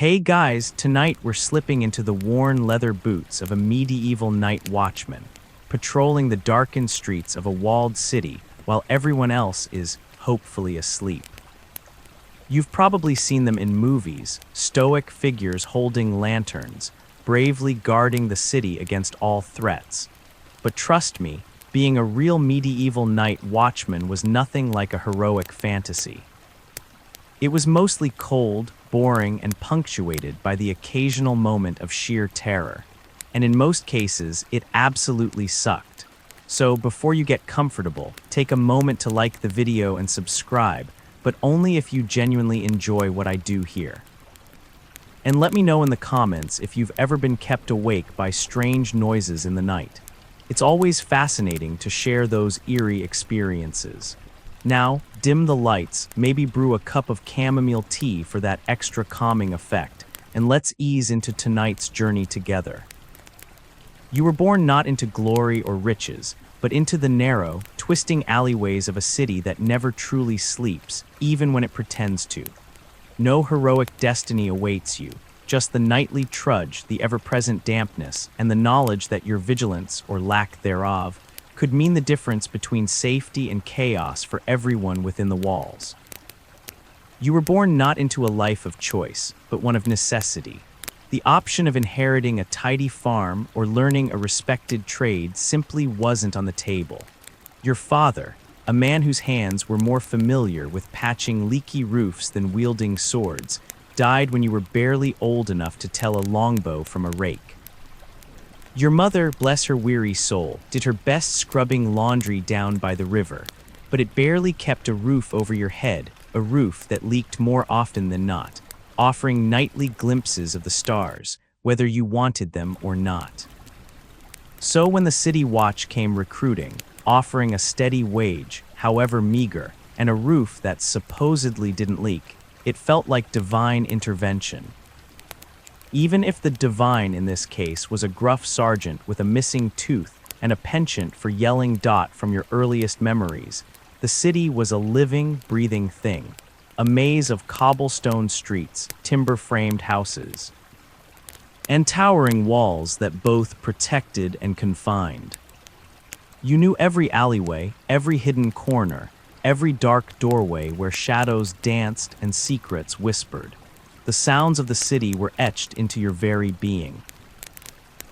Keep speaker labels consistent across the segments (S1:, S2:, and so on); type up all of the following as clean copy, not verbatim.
S1: Hey guys, tonight we're slipping into the worn leather boots of a medieval night watchman, patrolling the darkened streets of a walled city while everyone else is hopefully asleep. You've probably seen them in movies, stoic figures holding lanterns, bravely guarding the city against all threats. But trust me, being a real medieval night watchman was nothing like a heroic fantasy. It was mostly cold, boring, and punctuated by the occasional moment of sheer terror. And in most cases, it absolutely sucked. So before you get comfortable, take a moment to like the video and subscribe, but only if you genuinely enjoy what I do here. And let me know in the comments if you've ever been kept awake by strange noises in the night. It's always fascinating to share those eerie experiences. Now, dim the lights, maybe brew a cup of chamomile tea for that extra calming effect, and let's ease into tonight's journey together. You were born not into glory or riches, but into the narrow, twisting alleyways of a city that never truly sleeps, even when it pretends to. No heroic destiny awaits you, just the nightly trudge, the ever-present dampness, and the knowledge that your vigilance, or lack thereof, could mean the difference between safety and chaos for everyone within the walls. You were born not into a life of choice, but one of necessity. The option of inheriting a tidy farm or learning a respected trade simply wasn't on the table. Your father, a man whose hands were more familiar with patching leaky roofs than wielding swords, died when you were barely old enough to tell a longbow from a rake. Your mother, bless her weary soul, did her best scrubbing laundry down by the river, but it barely kept a roof over your head, a roof that leaked more often than not, offering nightly glimpses of the stars, whether you wanted them or not. So when the city watch came recruiting, offering a steady wage, however meager, and a roof that supposedly didn't leak, it felt like divine intervention. Even if the divine in this case was a gruff sergeant with a missing tooth and a penchant for yelling Dot from your earliest memories, the city was a living, breathing thing, a maze of cobblestone streets, timber-framed houses, and towering walls that both protected and confined. You knew every alleyway, every hidden corner, every dark doorway where shadows danced and secrets whispered. The sounds of the city were etched into your very being.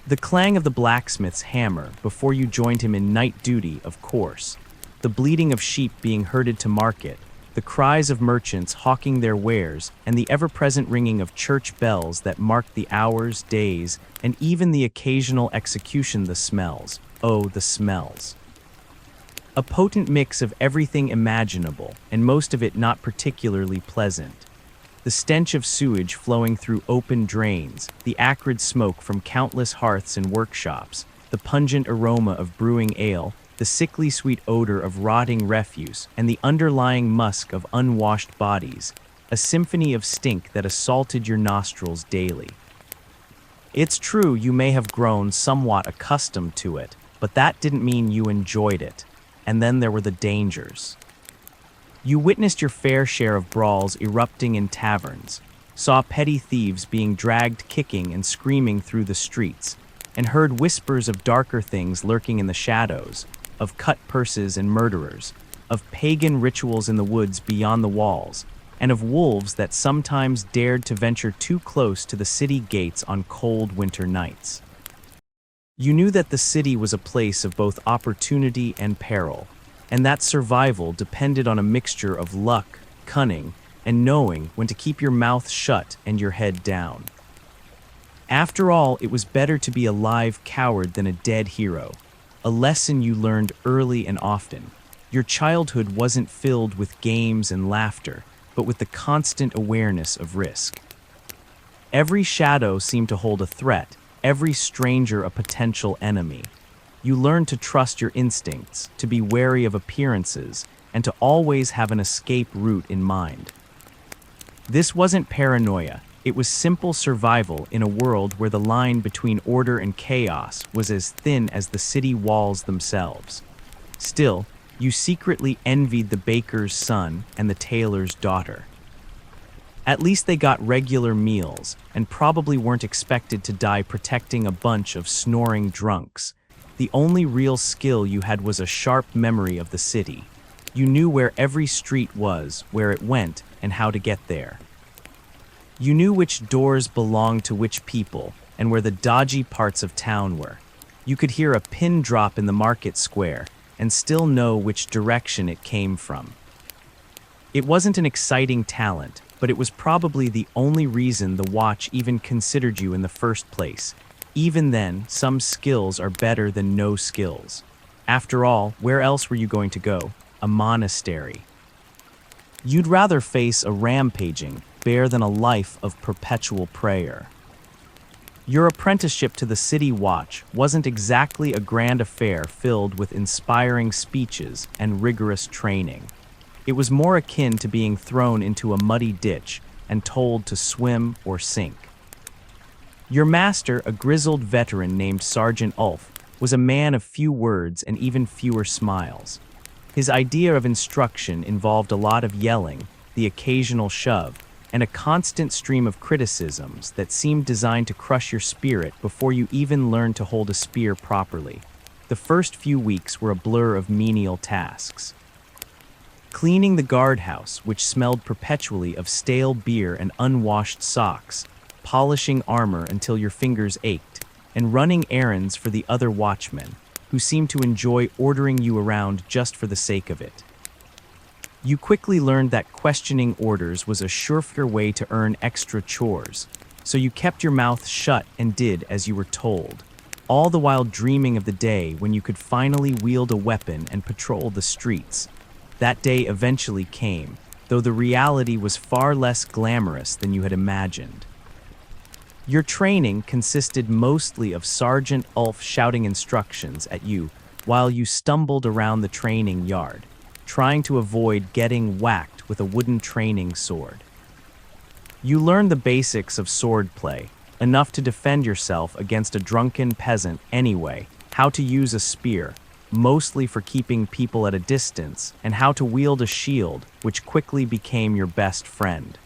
S1: The clang of the blacksmith's hammer before you joined him in night duty, of course, the bleating of sheep being herded to market, the cries of merchants hawking their wares, and the ever-present ringing of church bells that marked the hours, days, and even the occasional execution. The smells. Oh, the smells. A potent mix of everything imaginable, and most of it not particularly pleasant. The stench of sewage flowing through open drains, the acrid smoke from countless hearths and workshops, the pungent aroma of brewing ale, the sickly sweet odor of rotting refuse, and the underlying musk of unwashed bodies, a symphony of stink that assaulted your nostrils daily. It's true you may have grown somewhat accustomed to it, but that didn't mean you enjoyed it. And then there were the dangers. You witnessed your fair share of brawls erupting in taverns, saw petty thieves being dragged kicking and screaming through the streets, and heard whispers of darker things lurking in the shadows, of cut purses and murderers, of pagan rituals in the woods beyond the walls, and of wolves that sometimes dared to venture too close to the city gates on cold winter nights. You knew that the city was a place of both opportunity and peril, and that survival depended on a mixture of luck, cunning, and knowing when to keep your mouth shut and your head down. After all, it was better to be a live coward than a dead hero, a lesson you learned early and often. Your childhood wasn't filled with games and laughter, but with the constant awareness of risk. Every shadow seemed to hold a threat, every stranger a potential enemy. You learned to trust your instincts, to be wary of appearances, and to always have an escape route in mind. This wasn't paranoia, it was simple survival in a world where the line between order and chaos was as thin as the city walls themselves. Still, you secretly envied the baker's son and the tailor's daughter. At least they got regular meals, and probably weren't expected to die protecting a bunch of snoring drunks. The only real skill you had was a sharp memory of the city. You knew where every street was, where it went, and how to get there. You knew which doors belonged to which people, and where the dodgy parts of town were. You could hear a pin drop in the market square, and still know which direction it came from. It wasn't an exciting talent, but it was probably the only reason the watch even considered you in the first place. Even then, some skills are better than no skills. After all, where else were you going to go? A monastery. You'd rather face a rampaging bear than a life of perpetual prayer. Your apprenticeship to the City Watch wasn't exactly a grand affair filled with inspiring speeches and rigorous training. It was more akin to being thrown into a muddy ditch and told to swim or sink. Your master, a grizzled veteran named Sergeant Ulf, was a man of few words and even fewer smiles. His idea of instruction involved a lot of yelling, the occasional shove, and a constant stream of criticisms that seemed designed to crush your spirit before you even learned to hold a spear properly. The first few weeks were a blur of menial tasks. Cleaning the guardhouse, which smelled perpetually of stale beer and unwashed socks, polishing armor until your fingers ached, and running errands for the other watchmen, who seemed to enjoy ordering you around just for the sake of it. You quickly learned that questioning orders was a surefire way to earn extra chores, so you kept your mouth shut and did as you were told, all the while dreaming of the day when you could finally wield a weapon and patrol the streets. That day eventually came, though the reality was far less glamorous than you had imagined. Your training consisted mostly of Sergeant Ulf shouting instructions at you while you stumbled around the training yard, trying to avoid getting whacked with a wooden training sword. You learned the basics of swordplay, enough to defend yourself against a drunken peasant anyway, how to use a spear, mostly for keeping people at a distance, and how to wield a shield, which quickly became your best friend.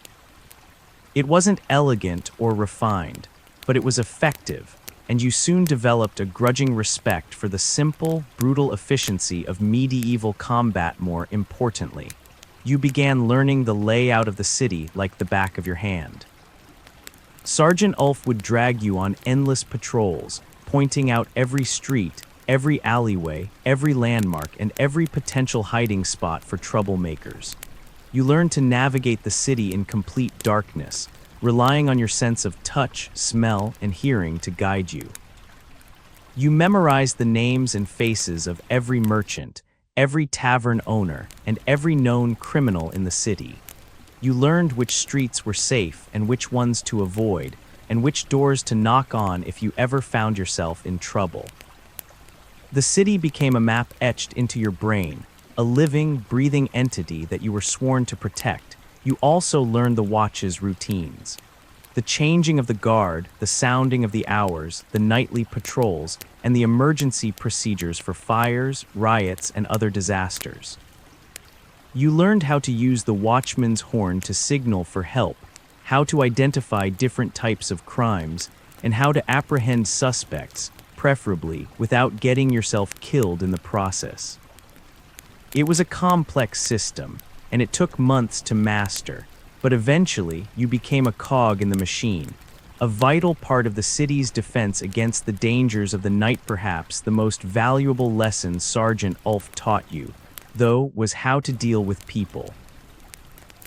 S1: It wasn't elegant or refined, but it was effective, and you soon developed a grudging respect for the simple, brutal efficiency of medieval combat. More importantly, you began learning the layout of the city like the back of your hand. Sergeant Ulf would drag you on endless patrols, pointing out every street, every alleyway, every landmark, and every potential hiding spot for troublemakers. You learned to navigate the city in complete darkness, relying on your sense of touch, smell, and hearing to guide you. You memorized the names and faces of every merchant, every tavern owner, and every known criminal in the city. You learned which streets were safe and which ones to avoid, and which doors to knock on if you ever found yourself in trouble. The city became a map etched into your brain, a living, breathing entity that you were sworn to protect. You also learned the watch's routines. The changing of the guard, the sounding of the hours, the nightly patrols, and the emergency procedures for fires, riots, and other disasters. You learned how to use the watchman's horn to signal for help, how to identify different types of crimes, and how to apprehend suspects, preferably without getting yourself killed in the process. It was a complex system, and it took months to master, but eventually you became a cog in the machine, a vital part of the city's defense against the dangers of the night. Perhaps the most valuable lesson Sergeant Ulf taught you, though, was how to deal with people.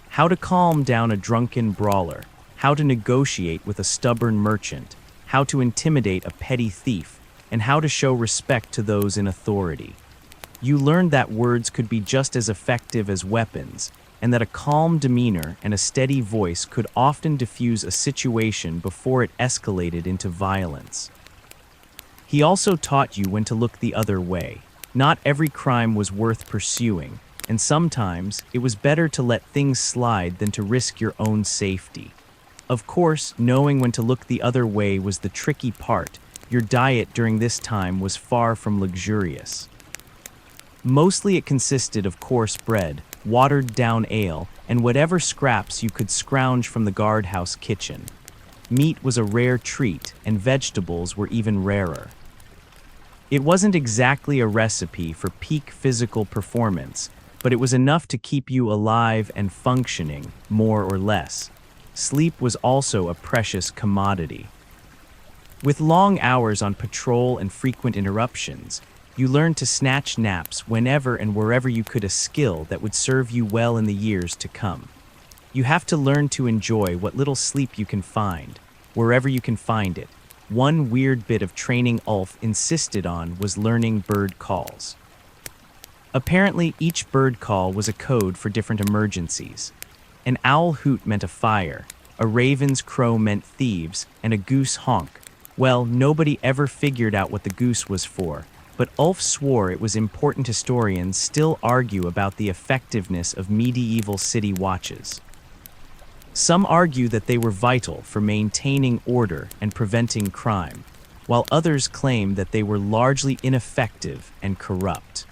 S1: How to calm down a drunken brawler, how to negotiate with a stubborn merchant, how to intimidate a petty thief, and how to show respect to those in authority. You learned that words could be just as effective as weapons, and that a calm demeanor and a steady voice could often diffuse a situation before it escalated into violence. He also taught you when to look the other way. Not every crime was worth pursuing, and sometimes it was better to let things slide than to risk your own safety. Of course, knowing when to look the other way was the tricky part. Your diet during this time was far from luxurious. Mostly it consisted of coarse bread, watered-down ale, and whatever scraps you could scrounge from the guardhouse kitchen. Meat was a rare treat, and vegetables were even rarer. It wasn't exactly a recipe for peak physical performance, but it was enough to keep you alive and functioning, more or less. Sleep was also a precious commodity. With long hours on patrol and frequent interruptions, you learned to snatch naps whenever and wherever you could, a skill that would serve you well in the years to come. You have to learn to enjoy what little sleep you can find, wherever you can find it. One weird bit of training Ulf insisted on was learning bird calls. Apparently, each bird call was a code for different emergencies. An owl hoot meant a fire, a raven's crow meant thieves, and a goose honk. Well, nobody ever figured out what the goose was for, but Ulf swore it was important. Historians still argue about the effectiveness of medieval city watches. Some argue that they were vital for maintaining order and preventing crime, while others claim that they were largely ineffective and corrupt.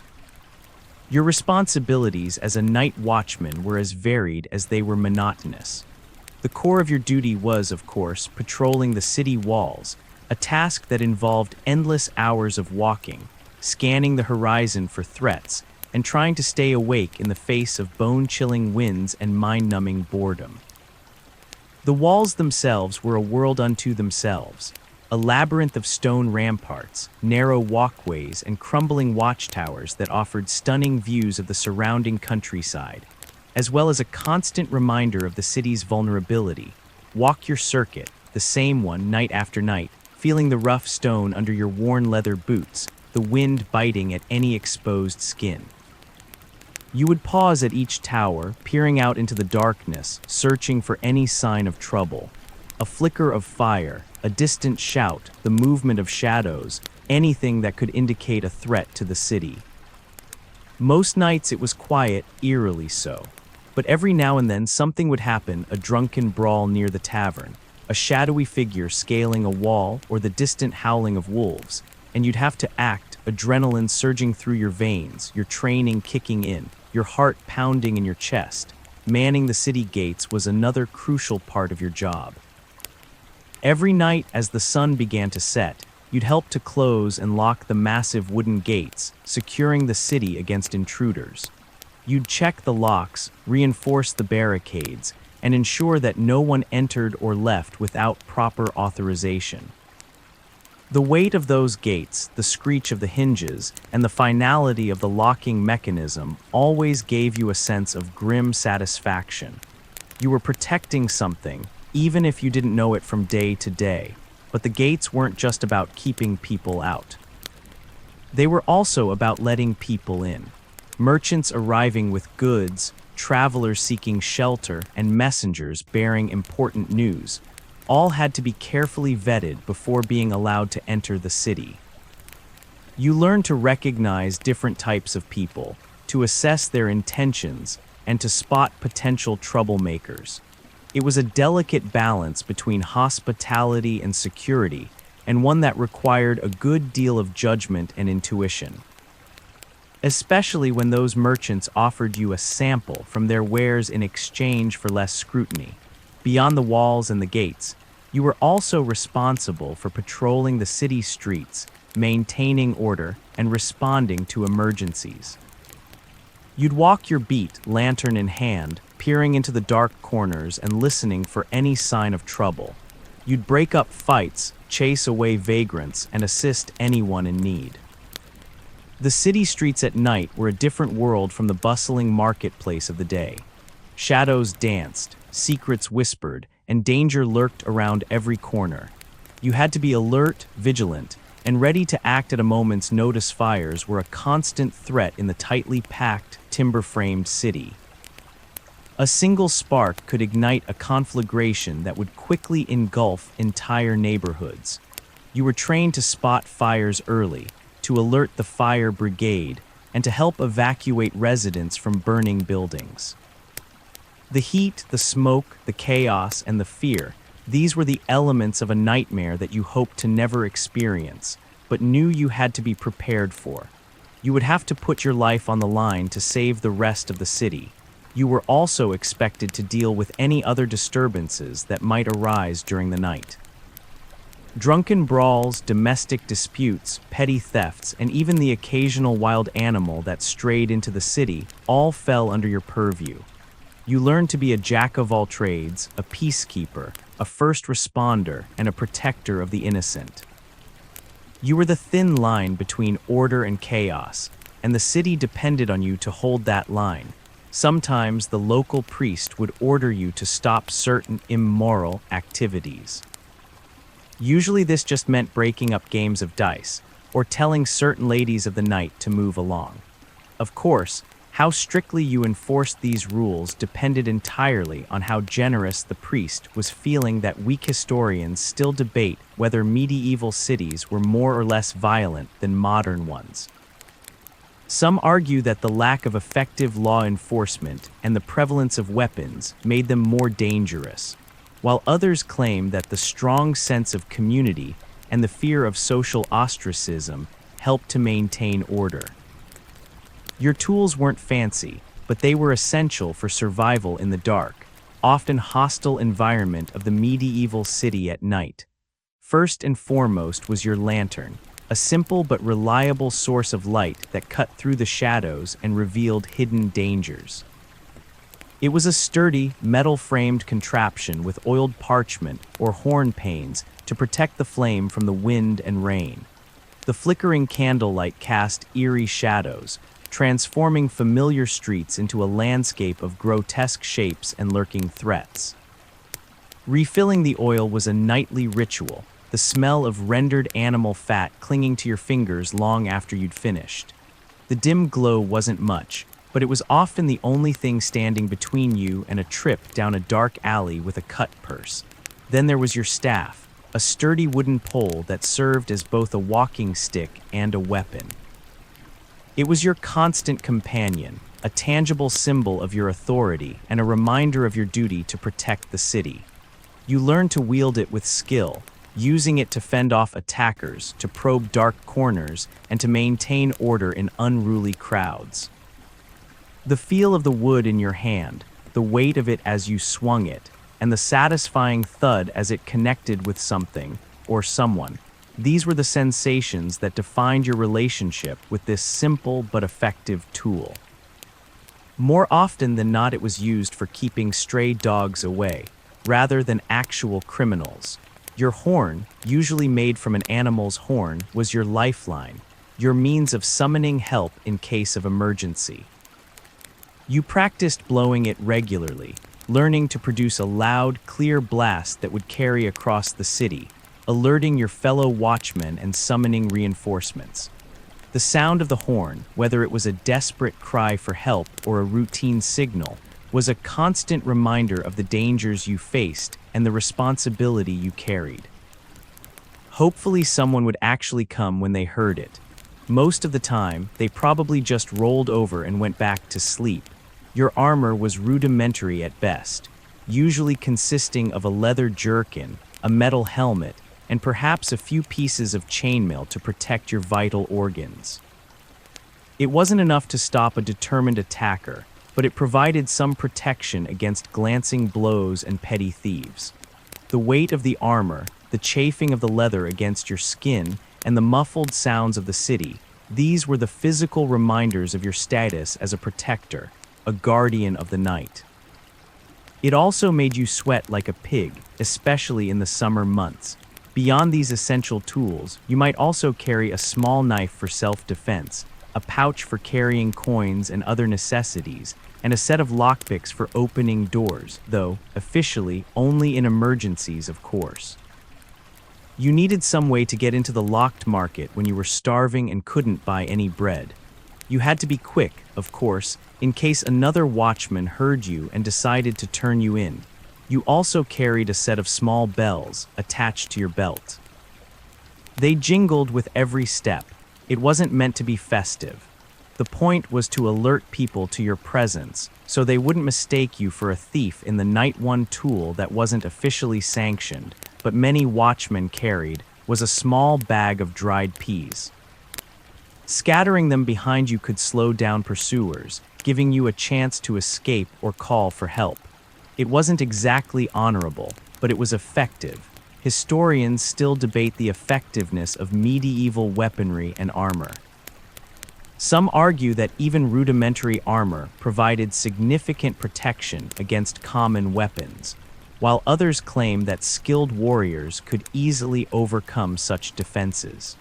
S1: Your responsibilities as a night watchman were as varied as they were monotonous. The core of your duty was, of course, patrolling the city walls, a task that involved endless hours of walking, scanning the horizon for threats, and trying to stay awake in the face of bone-chilling winds and mind-numbing boredom. The walls themselves were a world unto themselves, a labyrinth of stone ramparts, narrow walkways, and crumbling watchtowers that offered stunning views of the surrounding countryside, as well as a constant reminder of the city's vulnerability. Walk your circuit, the same one night after night, feeling the rough stone under your worn leather boots, the wind biting at any exposed skin. You would pause at each tower, peering out into the darkness, searching for any sign of trouble. A flicker of fire, a distant shout, the movement of shadows, anything that could indicate a threat to the city. Most nights it was quiet, eerily so. But every now and then something would happen, a drunken brawl near the tavern, a shadowy figure scaling a wall, or the distant howling of wolves, and you'd have to act, adrenaline surging through your veins, your training kicking in, your heart pounding in your chest. Manning the city gates was another crucial part of your job. Every night as the sun began to set, you'd help to close and lock the massive wooden gates, securing the city against intruders. You'd check the locks, reinforce the barricades, and ensure that no one entered or left without proper authorization. The weight of those gates, the screech of the hinges, and the finality of the locking mechanism always gave you a sense of grim satisfaction. You were protecting something, even if you didn't know it from day to day. But the gates weren't just about keeping people out. They were also about letting people in. Merchants arriving with goods, travelers seeking shelter, and messengers bearing important news. All had to be carefully vetted before being allowed to enter the city. You learned to recognize different types of people, to assess their intentions, and to spot potential troublemakers. It was a delicate balance between hospitality and security, and one that required a good deal of judgment and intuition. Especially when those merchants offered you a sample from their wares in exchange for less scrutiny. Beyond the walls and the gates, you were also responsible for patrolling the city streets, maintaining order, and responding to emergencies. You'd walk your beat, lantern in hand, peering into the dark corners and listening for any sign of trouble. You'd break up fights, chase away vagrants, and assist anyone in need. The city streets at night were a different world from the bustling marketplace of the day. Shadows danced, secrets whispered, and danger lurked around every corner. You had to be alert, vigilant, and ready to act at a moment's notice. Fires were a constant threat in the tightly packed, timber-framed city. A single spark could ignite a conflagration that would quickly engulf entire neighborhoods. You were trained to spot fires early, to alert the fire brigade, and to help evacuate residents from burning buildings. The heat, the smoke, the chaos, and the fear, these were the elements of a nightmare that you hoped to never experience, but knew you had to be prepared for. You would have to put your life on the line to save the rest of the city, You were also expected to deal with any other disturbances that might arise during the night. Drunken brawls, domestic disputes, petty thefts, and even the occasional wild animal that strayed into the city all fell under your purview. You learned to be a jack of all trades, a peacekeeper, a first responder, and a protector of the innocent. You were the thin line between order and chaos, and the city depended on you to hold that line. Sometimes the local priest would order you to stop certain immoral activities. Usually this just meant breaking up games of dice, or telling certain ladies of the night to move along. Of course, how strictly you enforced these rules depended entirely on how generous the priest was feeling. That weak historians still debate whether medieval cities were more or less violent than modern ones. Some argue that the lack of effective law enforcement and the prevalence of weapons made them more dangerous, while others claim that the strong sense of community and the fear of social ostracism helped to maintain order. Your tools weren't fancy, but they were essential for survival in the dark, often hostile environment of the medieval city at night. First and foremost was your lantern, a simple but reliable source of light that cut through the shadows and revealed hidden dangers. It was a sturdy, metal-framed contraption with oiled parchment or horn panes to protect the flame from the wind and rain. The flickering candlelight cast eerie shadows, transforming familiar streets into a landscape of grotesque shapes and lurking threats. Refilling the oil was a nightly ritual, the smell of rendered animal fat clinging to your fingers long after you'd finished. The dim glow wasn't much, but it was often the only thing standing between you and a trip down a dark alley with a cut purse. Then there was your staff, a sturdy wooden pole that served as both a walking stick and a weapon. It was your constant companion, a tangible symbol of your authority and a reminder of your duty to protect the city. You learned to wield it with skill, using it to fend off attackers, to probe dark corners, and to maintain order in unruly crowds. The feel of the wood in your hand, the weight of it as you swung it, and the satisfying thud as it connected with something or someone, these were the sensations that defined your relationship with this simple but effective tool. More often than not, it was used for keeping stray dogs away, rather than actual criminals. Your horn, usually made from an animal's horn, was your lifeline, your means of summoning help in case of emergency. You practiced blowing it regularly, learning to produce a loud, clear blast that would carry across the city, alerting your fellow watchmen and summoning reinforcements. The sound of the horn, whether it was a desperate cry for help or a routine signal, was a constant reminder of the dangers you faced and the responsibility you carried. Hopefully someone would actually come when they heard it. Most of the time, they probably just rolled over and went back to sleep. Your armor was rudimentary at best, usually consisting of a leather jerkin, a metal helmet, and perhaps a few pieces of chainmail to protect your vital organs. It wasn't enough to stop a determined attacker, but it provided some protection against glancing blows and petty thieves. The weight of the armor, the chafing of the leather against your skin, and the muffled sounds of the city, these were the physical reminders of your status as a protector, a guardian of the night. It also made you sweat like a pig, especially in the summer months. Beyond these essential tools, you might also carry a small knife for self-defense, a pouch for carrying coins and other necessities, and a set of lockpicks for opening doors, though, officially, only in emergencies, of course. You needed some way to get into the locked market when you were starving and couldn't buy any bread. You had to be quick, of course, in case another watchman heard you and decided to turn you in. You also carried a set of small bells attached to your belt. They jingled with every step. It wasn't meant to be festive. The point was to alert people to your presence, so they wouldn't mistake you for a thief in the night. One tool that wasn't officially sanctioned, but many watchmen carried, was a small bag of dried peas. Scattering them behind you could slow down pursuers, giving you a chance to escape or call for help. It wasn't exactly honorable, but it was effective. Historians still debate the effectiveness of medieval weaponry and armor. Some argue that even rudimentary armor provided significant protection against common weapons, while others claim that skilled warriors could easily overcome such defenses.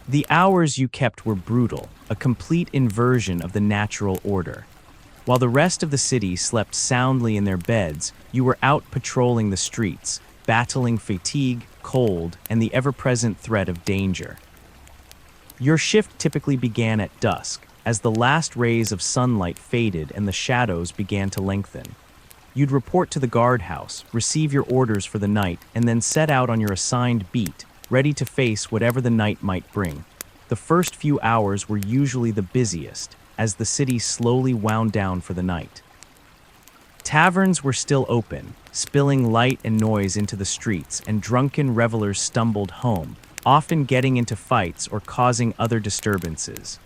S1: The hours you kept were brutal, a complete inversion of the natural order. While the rest of the city slept soundly in their beds, you were out patrolling the streets, battling fatigue, cold, and the ever-present threat of danger. Your shift typically began at dusk, as the last rays of sunlight faded and the shadows began to lengthen. You'd report to the guardhouse, receive your orders for the night, and then set out on your assigned beat, ready to face whatever the night might bring. The first few hours were usually the busiest, as the city slowly wound down for the night. Taverns were still open, spilling light and noise into the streets, and drunken revelers stumbled home, often getting into fights or causing other disturbances.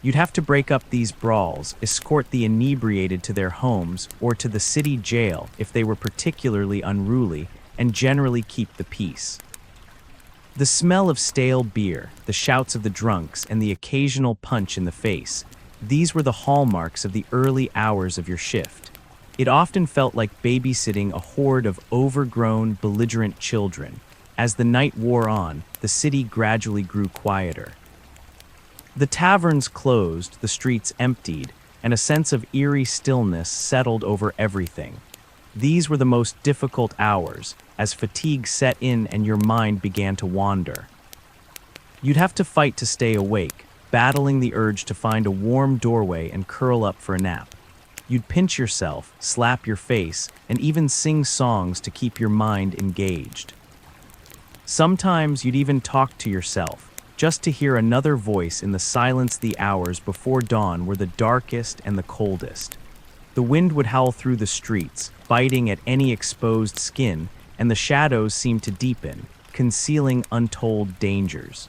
S1: You'd have to break up these brawls, escort the inebriated to their homes or to the city jail if they were particularly unruly, and generally keep the peace. The smell of stale beer, the shouts of the drunks, and the occasional punch in the face, these were the hallmarks of the early hours of your shift. It often felt like babysitting a horde of overgrown, belligerent children. As the night wore on, the city gradually grew quieter. The taverns closed, the streets emptied, and a sense of eerie stillness settled over everything. These were the most difficult hours, as fatigue set in and your mind began to wander. You'd have to fight to stay awake, battling the urge to find a warm doorway and curl up for a nap. You'd pinch yourself, slap your face, and even sing songs to keep your mind engaged. Sometimes you'd even talk to yourself, just to hear another voice in the silence. The hours before dawn were the darkest and the coldest. The wind would howl through the streets, biting at any exposed skin, and the shadows seemed to deepen, concealing untold dangers.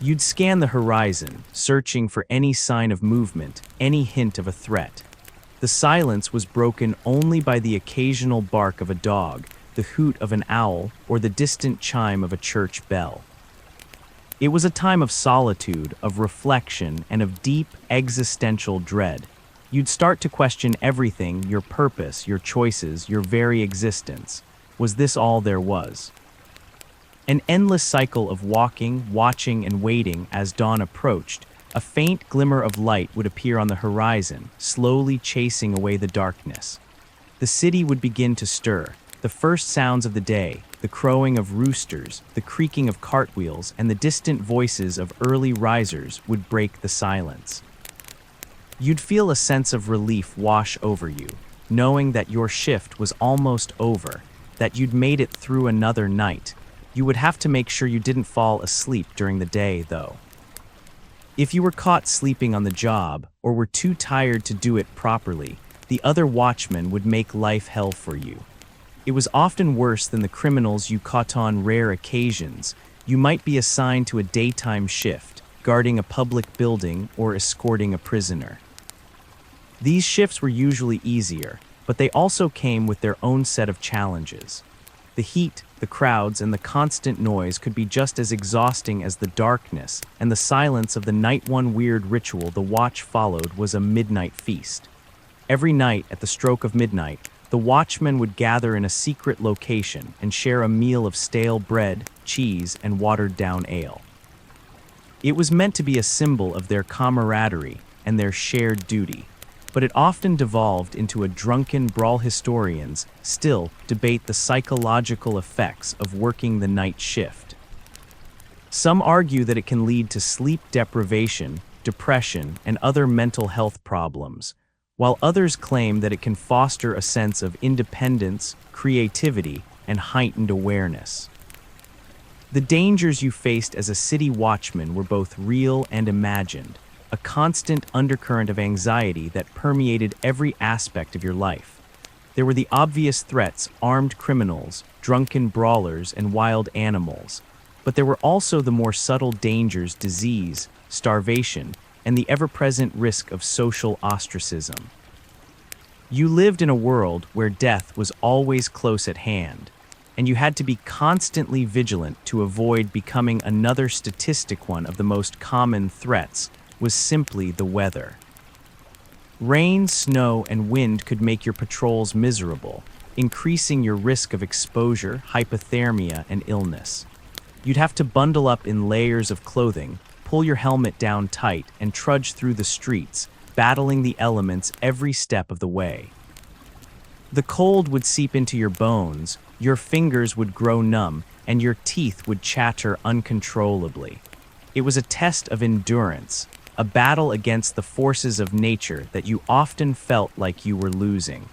S1: You'd scan the horizon, searching for any sign of movement, any hint of a threat. The silence was broken only by the occasional bark of a dog, the hoot of an owl, or the distant chime of a church bell. It was a time of solitude, of reflection, and of deep existential dread. You'd start to question everything, your purpose, your choices, your very existence. Was this all there was? An endless cycle of walking, watching, and waiting. As dawn approached, a faint glimmer of light would appear on the horizon, slowly chasing away the darkness. The city would begin to stir. The first sounds of the day, the crowing of roosters, the creaking of cartwheels, and the distant voices of early risers would break the silence. You'd feel a sense of relief wash over you, knowing that your shift was almost over, that you'd made it through another night. You would have to make sure you didn't fall asleep during the day, though. If you were caught sleeping on the job, or were too tired to do it properly, the other watchmen would make life hell for you. It was often worse than the criminals you caught on rare occasions. You might be assigned to a daytime shift, guarding a public building or escorting a prisoner. These shifts were usually easier, but they also came with their own set of challenges. The heat, the crowds, and the constant noise could be just as exhausting as the darkness, and the silence of the night. One weird ritual the watch followed was a midnight feast. Every night, at the stroke of midnight, the watchmen would gather in a secret location and share a meal of stale bread, cheese, and watered-down ale. It was meant to be a symbol of their camaraderie and their shared duty, but it often devolved into a drunken brawl. Historians still debate the psychological effects of working the night shift. Some argue that it can lead to sleep deprivation, depression, and other mental health problems, while others claim that it can foster a sense of independence, creativity, and heightened awareness. The dangers you faced as a city watchman were both real and imagined, a constant undercurrent of anxiety that permeated every aspect of your life. There were the obvious threats: armed criminals, drunken brawlers, and wild animals. But there were also the more subtle dangers: disease, starvation, and the ever-present risk of social ostracism. You lived in a world where death was always close at hand, and you had to be constantly vigilant to avoid becoming another statistic. One of the most common threats was simply the weather. Rain, snow, and wind could make your patrols miserable, increasing your risk of exposure, hypothermia, and illness. You'd have to bundle up in layers of clothing, pull your helmet down tight, and trudge through the streets, battling the elements every step of the way. The cold would seep into your bones, your fingers would grow numb, and your teeth would chatter uncontrollably. It was a test of endurance, a battle against the forces of nature that you often felt like you were losing.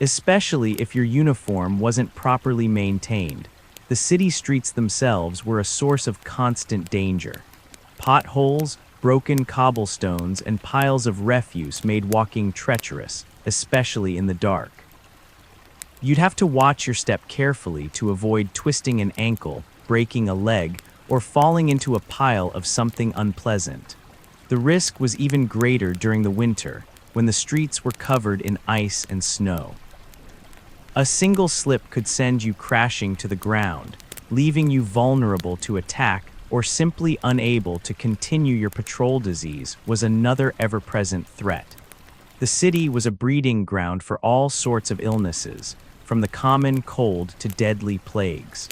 S1: Especially if your uniform wasn't properly maintained, the city streets themselves were a source of constant danger. Potholes, broken cobblestones, and piles of refuse made walking treacherous, especially in the dark. You'd have to watch your step carefully to avoid twisting an ankle, breaking a leg, or falling into a pile of something unpleasant. The risk was even greater during the winter, when the streets were covered in ice and snow. A single slip could send you crashing to the ground, leaving you vulnerable to attack or simply unable to continue your patrol. Disease was another ever-present threat. The city was a breeding ground for all sorts of illnesses, from the common cold to deadly plagues.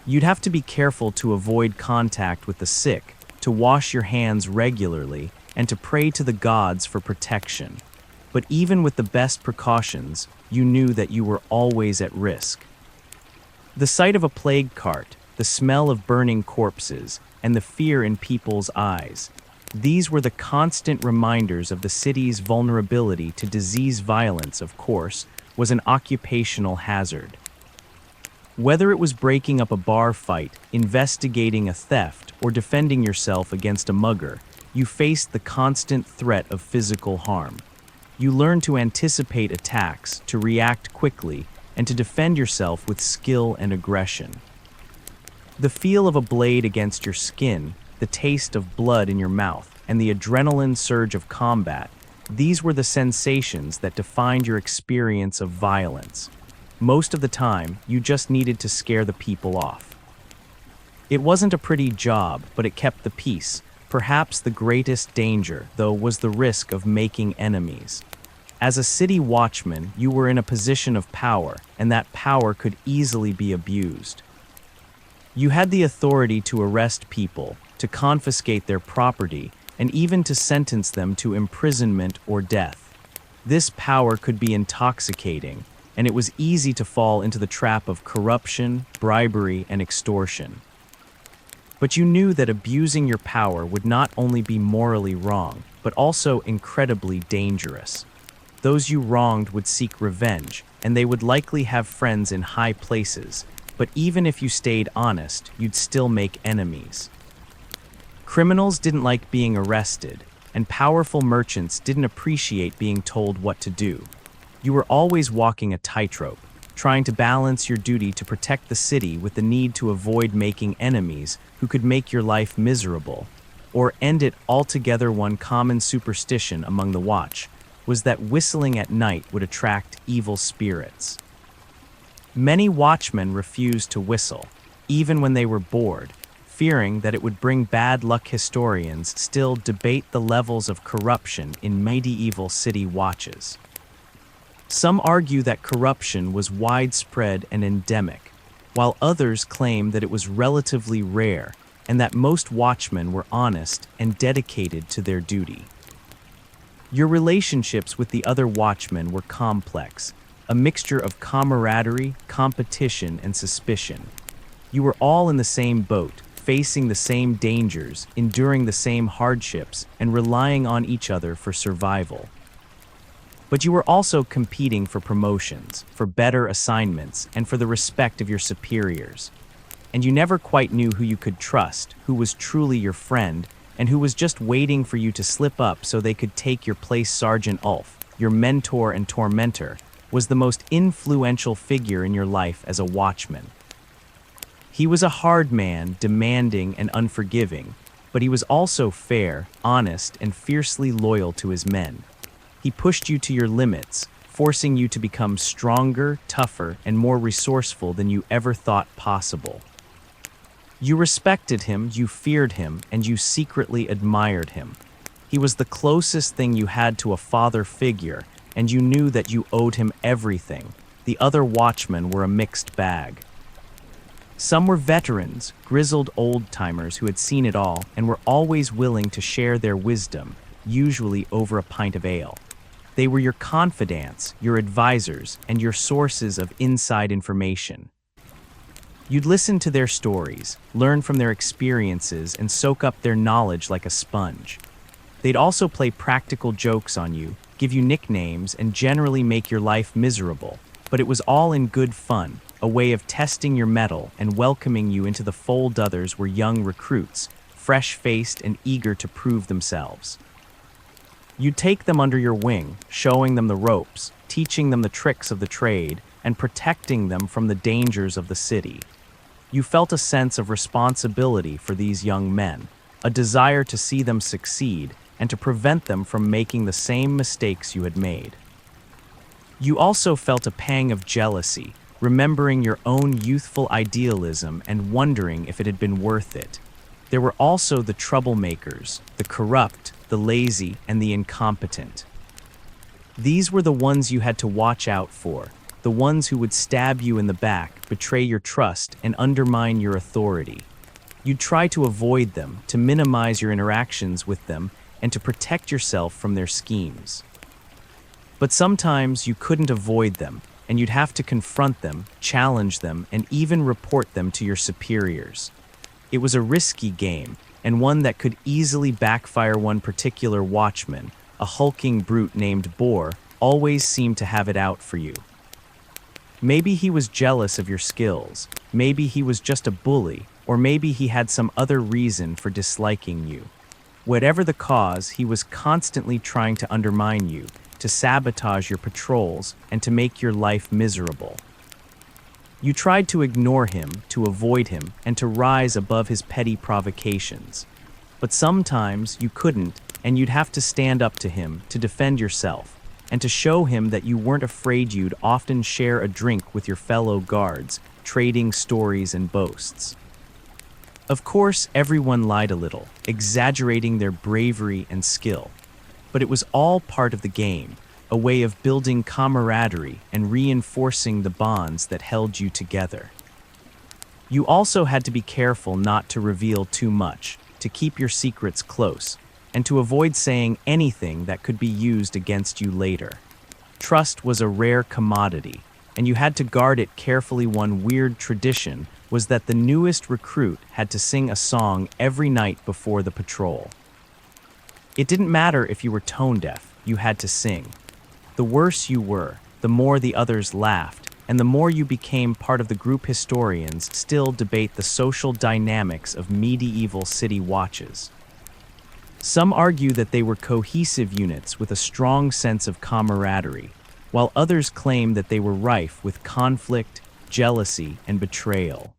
S1: You'd have to be careful to avoid contact with the sick, to wash your hands regularly, and to pray to the gods for protection. But even with the best precautions, you knew that you were always at risk. The sight of a plague cart, the smell of burning corpses, and the fear in people's eyes, these were the constant reminders of the city's vulnerability to disease. Violence, of course, was an occupational hazard. Whether it was breaking up a bar fight, investigating a theft, or defending yourself against a mugger, you faced the constant threat of physical harm. You learned to anticipate attacks, to react quickly, and to defend yourself with skill and aggression. The feel of a blade against your skin, the taste of blood in your mouth, and the adrenaline surge of combat, these were the sensations that defined your experience of violence. Most of the time, you just needed to scare the people off. It wasn't a pretty job, but it kept the peace. Perhaps the greatest danger, though, was the risk of making enemies. As a city watchman, you were in a position of power, and that power could easily be abused. You had the authority to arrest people, to confiscate their property, and even to sentence them to imprisonment or death. This power could be intoxicating, and it was easy to fall into the trap of corruption, bribery, and extortion. But you knew that abusing your power would not only be morally wrong, but also incredibly dangerous. Those you wronged would seek revenge, and they would likely have friends in high places, but even if you stayed honest, you'd still make enemies. Criminals didn't like being arrested, and powerful merchants didn't appreciate being told what to do. You were always walking a tightrope, trying to balance your duty to protect the city with the need to avoid making enemies who could make your life miserable, or end it altogether. One common superstition among the watch was that whistling at night would attract evil spirits. Many watchmen refused to whistle, even when they were bored, fearing that it would bring bad luck. Historians still debate the levels of corruption in medieval city watches. Some argue that corruption was widespread and endemic, while others claim that it was relatively rare and that most watchmen were honest and dedicated to their duty. Your relationships with the other watchmen were complex, a mixture of camaraderie, competition, and suspicion. You were all in the same boat, facing the same dangers, enduring the same hardships, and relying on each other for survival. But you were also competing for promotions, for better assignments, and for the respect of your superiors. And you never quite knew who you could trust, who was truly your friend, and who was just waiting for you to slip up so they could take your place. Sergeant Ulf, your mentor and tormentor, was the most influential figure in your life as a watchman. He was a hard man, demanding and unforgiving, But he was also fair, honest, and fiercely loyal to his men. He pushed you to your limits, forcing you to become stronger, tougher, and more resourceful than you ever thought possible. You respected him, you feared him, and you secretly admired him. He was the closest thing you had to a father figure, and you knew that you owed him everything. The other watchmen were a mixed bag. Some were veterans, grizzled old-timers who had seen it all and were always willing to share their wisdom, usually over a pint of ale. They were your confidants, your advisors, and your sources of inside information. You'd listen to their stories, learn from their experiences, and soak up their knowledge like a sponge. They'd also play practical jokes on you, give you nicknames, and generally make your life miserable. But it was all in good fun, a way of testing your mettle and welcoming you into the fold. Others were young recruits, fresh-faced and eager to prove themselves. You'd take them under your wing, showing them the ropes, teaching them the tricks of the trade, and protecting them from the dangers of the city. You felt a sense of responsibility for these young men, a desire to see them succeed and to prevent them from making the same mistakes you had made. You also felt a pang of jealousy, remembering your own youthful idealism and wondering if it had been worth it. There were also the troublemakers, the corrupt, the lazy, and the incompetent. These were the ones you had to watch out for, the ones who would stab you in the back, betray your trust, and undermine your authority. You'd try to avoid them, to minimize your interactions with them, and to protect yourself from their schemes. But sometimes you couldn't avoid them, and you'd have to confront them, challenge them, and even report them to your superiors. It was a risky game, and one that could easily backfire. One particular watchman, a hulking brute named Boar, always seemed to have it out for you. Maybe he was jealous of your skills, maybe he was just a bully, or maybe he had some other reason for disliking you. Whatever the cause, he was constantly trying to undermine you, to sabotage your patrols, and to make your life miserable. You tried to ignore him, to avoid him, and to rise above his petty provocations. But sometimes you couldn't, and you'd have to stand up to him, to defend yourself, and to show him that you weren't afraid. You'd often share a drink with your fellow guards, trading stories and boasts. Of course, everyone lied a little, exaggerating their bravery and skill. But it was all part of the game, a way of building camaraderie and reinforcing the bonds that held you together. You also had to be careful not to reveal too much, to keep your secrets close, and to avoid saying anything that could be used against you later. Trust was a rare commodity, and you had to guard it carefully. One weird tradition was that the newest recruit had to sing a song every night before the patrol. It didn't matter if you were tone deaf, you had to sing. The worse you were, the more the others laughed, and the more you became part of the group. Historians still debate the social dynamics of medieval city watches. Some argue that they were cohesive units with a strong sense of camaraderie, while others claim that they were rife with conflict, jealousy, and betrayal.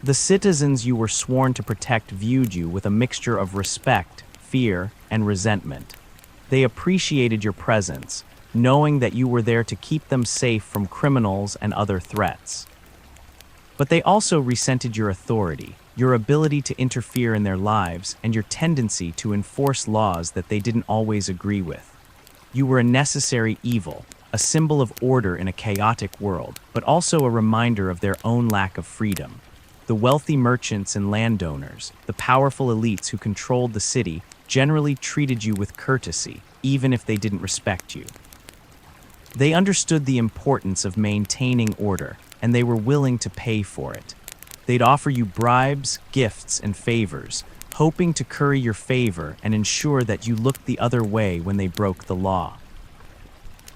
S1: The citizens you were sworn to protect viewed you with a mixture of respect, fear, and resentment. They appreciated your presence, knowing that you were there to keep them safe from criminals and other threats. But they also resented your authority, your ability to interfere in their lives, and your tendency to enforce laws that they didn't always agree with. You were a necessary evil, a symbol of order in a chaotic world, but also a reminder of their own lack of freedom. The wealthy merchants and landowners, the powerful elites who controlled the city, generally treated you with courtesy, even if they didn't respect you. They understood the importance of maintaining order, and they were willing to pay for it. They'd offer you bribes, gifts, and favors, hoping to curry your favor and ensure that you looked the other way when they broke the law.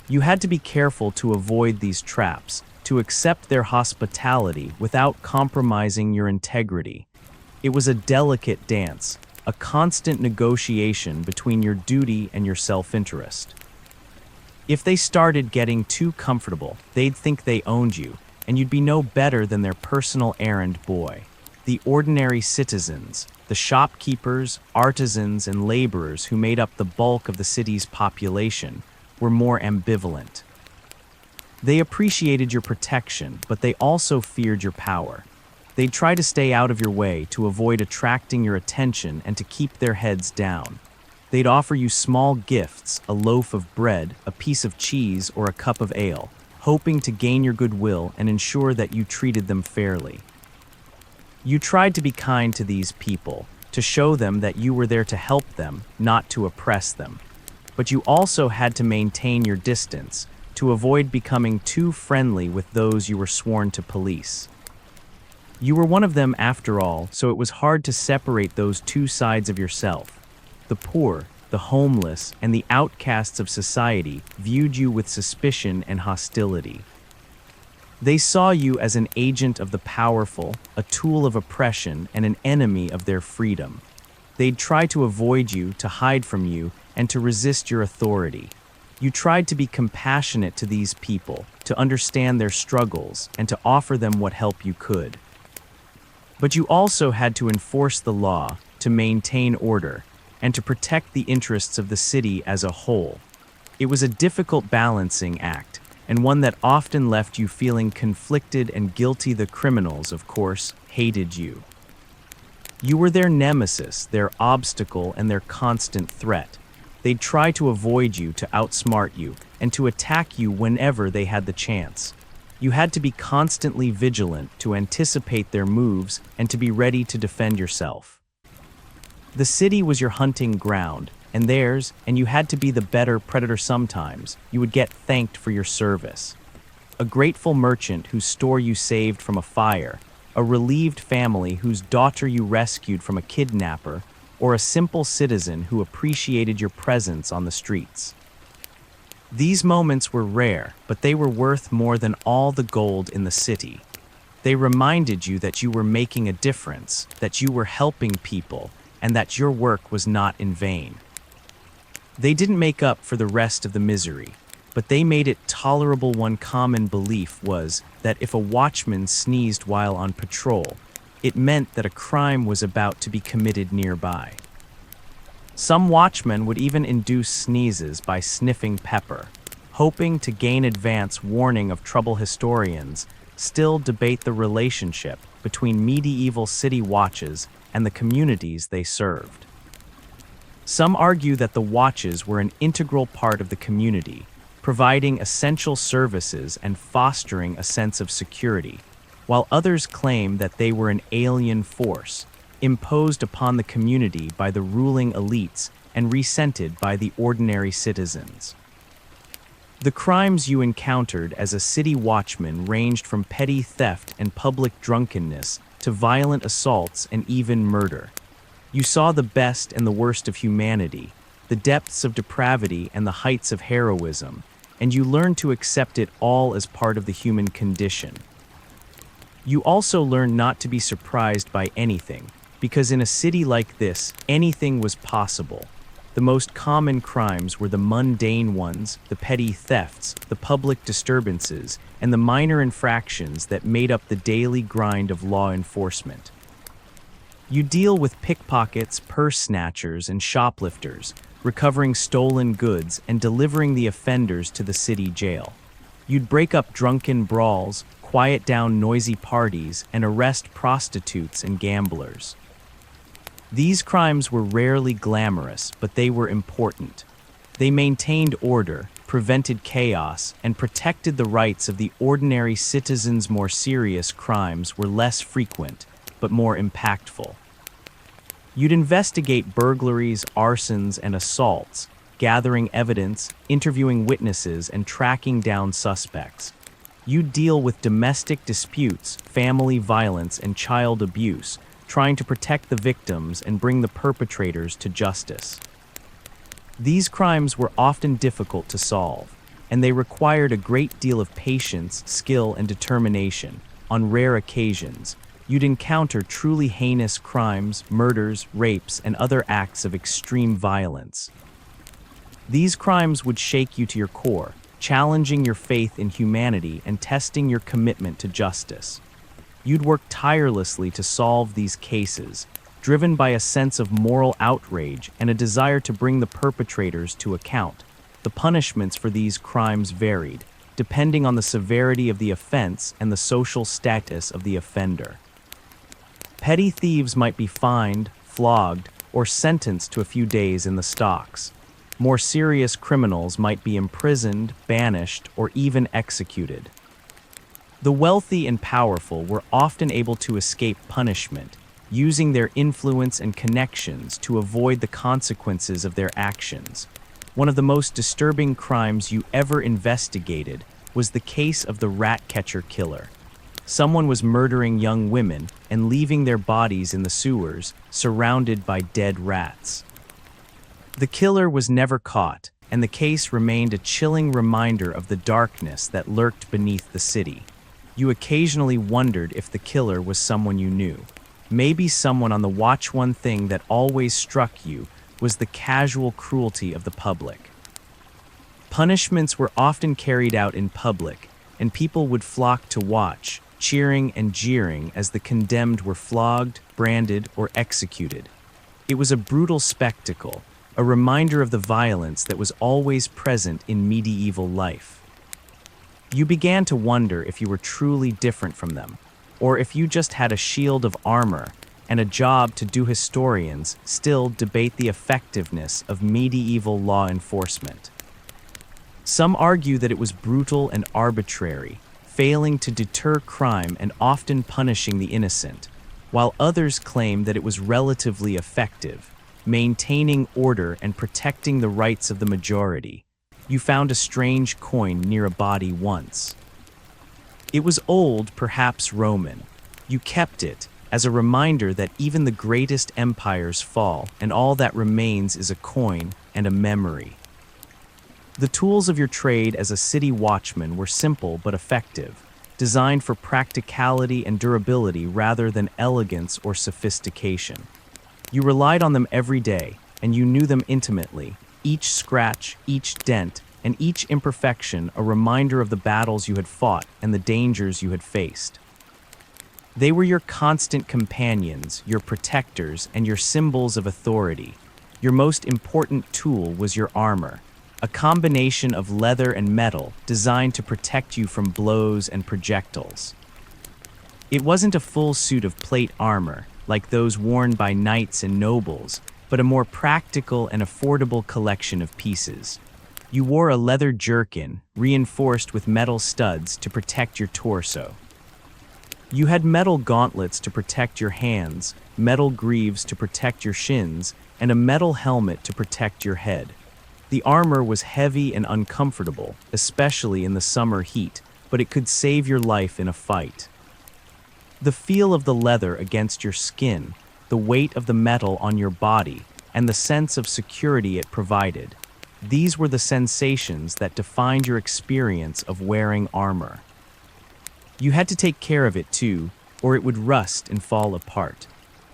S1: You had to be careful to avoid these traps, to accept their hospitality without compromising your integrity. It was a delicate dance, a constant negotiation between your duty and your self-interest. If they started getting too comfortable, they'd think they owned you, and you'd be no better than their personal errand boy. The ordinary citizens, the shopkeepers, artisans, and laborers who made up the bulk of the city's population, were more ambivalent. They appreciated your protection, but they also feared your power. They'd try to stay out of your way to avoid attracting your attention and to keep their heads down. They'd offer you small gifts, a loaf of bread, a piece of cheese, or a cup of ale, hoping to gain your goodwill and ensure that you treated them fairly. You tried to be kind to these people, to show them that you were there to help them, not to oppress them. But you also had to maintain your distance, to avoid becoming too friendly with those you were sworn to police. You were one of them after all, so it was hard to separate those two sides of yourself. The poor, the homeless, and the outcasts of society viewed you with suspicion and hostility. They saw you as an agent of the powerful, a tool of oppression, and an enemy of their freedom. They'd try to avoid you, to hide from you, and to resist your authority. You tried to be compassionate to these people, to understand their struggles, and to offer them what help you could. But you also had to enforce the law, to maintain order, and to protect the interests of the city as a whole. It was a difficult balancing act, and one that often left you feeling conflicted and guilty. The criminals, of course, hated you. You were their nemesis, their obstacle, and their constant threat. They'd try to avoid you, to outsmart you, and to attack you whenever they had the chance. You had to be constantly vigilant, to anticipate their moves, and to be ready to defend yourself. The city was your hunting ground, and theirs, and you had to be the better predator sometimes. You would get thanked for your service. A grateful merchant whose store you saved from a fire, a relieved family whose daughter you rescued from a kidnapper, or a simple citizen who appreciated your presence on the streets. These moments were rare, but they were worth more than all the gold in the city. They reminded you that you were making a difference, that you were helping people, and that your work was not in vain. They didn't make up for the rest of the misery, but they made it tolerable. One common belief was that if a watchman sneezed while on patrol, it meant that a crime was about to be committed nearby. Some watchmen would even induce sneezes by sniffing pepper, hoping to gain advance warning of trouble. Historians still debate the relationship between medieval city watches and the communities they served. Some argue that the watches were an integral part of the community, providing essential services and fostering a sense of security, while others claim that they were an alien force, imposed upon the community by the ruling elites and resented by the ordinary citizens. The crimes you encountered as a city watchman ranged from petty theft and public drunkenness to violent assaults and even murder. You saw the best and the worst of humanity, the depths of depravity and the heights of heroism, and you learned to accept it all as part of the human condition. You also learned not to be surprised by anything, because in a city like this, anything was possible. The most common crimes were the mundane ones, the petty thefts, the public disturbances, and the minor infractions that made up the daily grind of law enforcement. You deal with pickpockets, purse snatchers, and shoplifters, recovering stolen goods and delivering the offenders to the city jail. You'd break up drunken brawls, quiet down noisy parties, and arrest prostitutes and gamblers. These crimes were rarely glamorous, but they were important. They maintained order, prevented chaos, and protected the rights of the ordinary citizens. More serious crimes were less frequent, but more impactful. You'd investigate burglaries, arsons, and assaults, gathering evidence, interviewing witnesses, and tracking down suspects. You'd deal with domestic disputes, family violence, and child abuse, trying to protect the victims and bring the perpetrators to justice. These crimes were often difficult to solve, and they required a great deal of patience, skill, and determination. On rare occasions, you'd encounter truly heinous crimes, murders, rapes, and other acts of extreme violence. These crimes would shake you to your core, challenging your faith in humanity and testing your commitment to justice. You'd work tirelessly to solve these cases, driven by a sense of moral outrage and a desire to bring the perpetrators to account. The punishments for these crimes varied, depending on the severity of the offense and the social status of the offender. Petty thieves might be fined, flogged, or sentenced to a few days in the stocks. More serious criminals might be imprisoned, banished, or even executed. The wealthy and powerful were often able to escape punishment, using their influence and connections to avoid the consequences of their actions. One of the most disturbing crimes you ever investigated was the case of the rat catcher killer. Someone was murdering young women and leaving their bodies in the sewers, surrounded by dead rats. The killer was never caught, and the case remained a chilling reminder of the darkness that lurked beneath the city. You occasionally wondered if the killer was someone you knew. Maybe someone on the watch. One thing that always struck you was the casual cruelty of the public. Punishments were often carried out in public, and people would flock to watch, cheering and jeering as the condemned were flogged, branded, or executed. It was a brutal spectacle, a reminder of the violence that was always present in medieval life. You began to wonder if you were truly different from them, or if you just had a shield of armor and a job to do. Historians still debate the effectiveness of medieval law enforcement. Some argue that it was brutal and arbitrary, failing to deter crime and often punishing the innocent, while others claim that it was relatively effective, maintaining order and protecting the rights of the majority. You found a strange coin near a body once. It was old, perhaps Roman. You kept it as a reminder that even the greatest empires fall, and all that remains is a coin and a memory. The tools of your trade as a city watchman were simple but effective, designed for practicality and durability rather than elegance or sophistication. You relied on them every day, and you knew them intimately, each scratch, each dent, and each imperfection a reminder of the battles you had fought and the dangers you had faced. They were your constant companions, your protectors, and your symbols of authority. Your most important tool was your armor, a combination of leather and metal designed to protect you from blows and projectiles. It wasn't a full suit of plate armor, like those worn by knights and nobles, but a more practical and affordable collection of pieces. You wore a leather jerkin, reinforced with metal studs to protect your torso. You had metal gauntlets to protect your hands, metal greaves to protect your shins, and a metal helmet to protect your head. The armor was heavy and uncomfortable, especially in the summer heat, but it could save your life in a fight. The feel of the leather against your skin, the weight of the metal on your body, and the sense of security it provided. These were the sensations that defined your experience of wearing armor. You had to take care of it too, or it would rust and fall apart.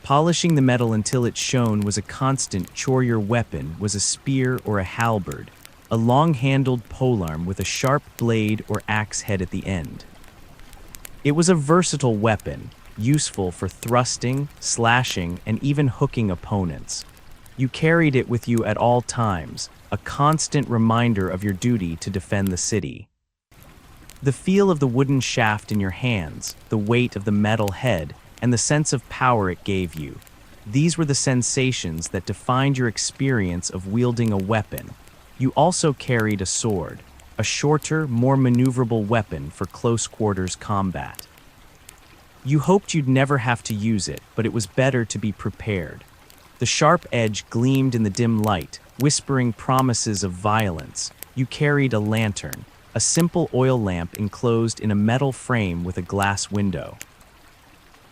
S1: Polishing the metal until it shone was a constant chore. Your weapon was a spear or a halberd, a long-handled polearm with a sharp blade or axe head at the end. It was a versatile weapon, useful for thrusting, slashing, and even hooking opponents. You carried it with you at all times, a constant reminder of your duty to defend the city. The feel of the wooden shaft in your hands, the weight of the metal head, and the sense of power it gave you. These were the sensations that defined your experience of wielding a weapon. You also carried a sword, a shorter, more maneuverable weapon for close-quarters combat. You hoped you'd never have to use it, but it was better to be prepared. The sharp edge gleamed in the dim light, whispering promises of violence. You carried a lantern, a simple oil lamp enclosed in a metal frame with a glass window.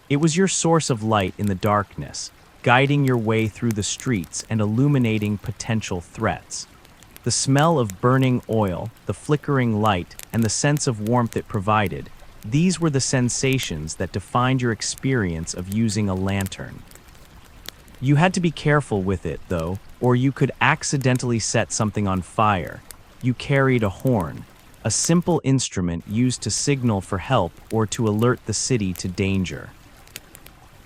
S1: It was your source of light in the darkness, guiding your way through the streets and illuminating potential threats. The smell of burning oil, the flickering light, and the sense of warmth it provided, these were the sensations that defined your experience of using a lantern. You had to be careful with it, though, or you could accidentally set something on fire. You carried a horn, a simple instrument used to signal for help or to alert the city to danger.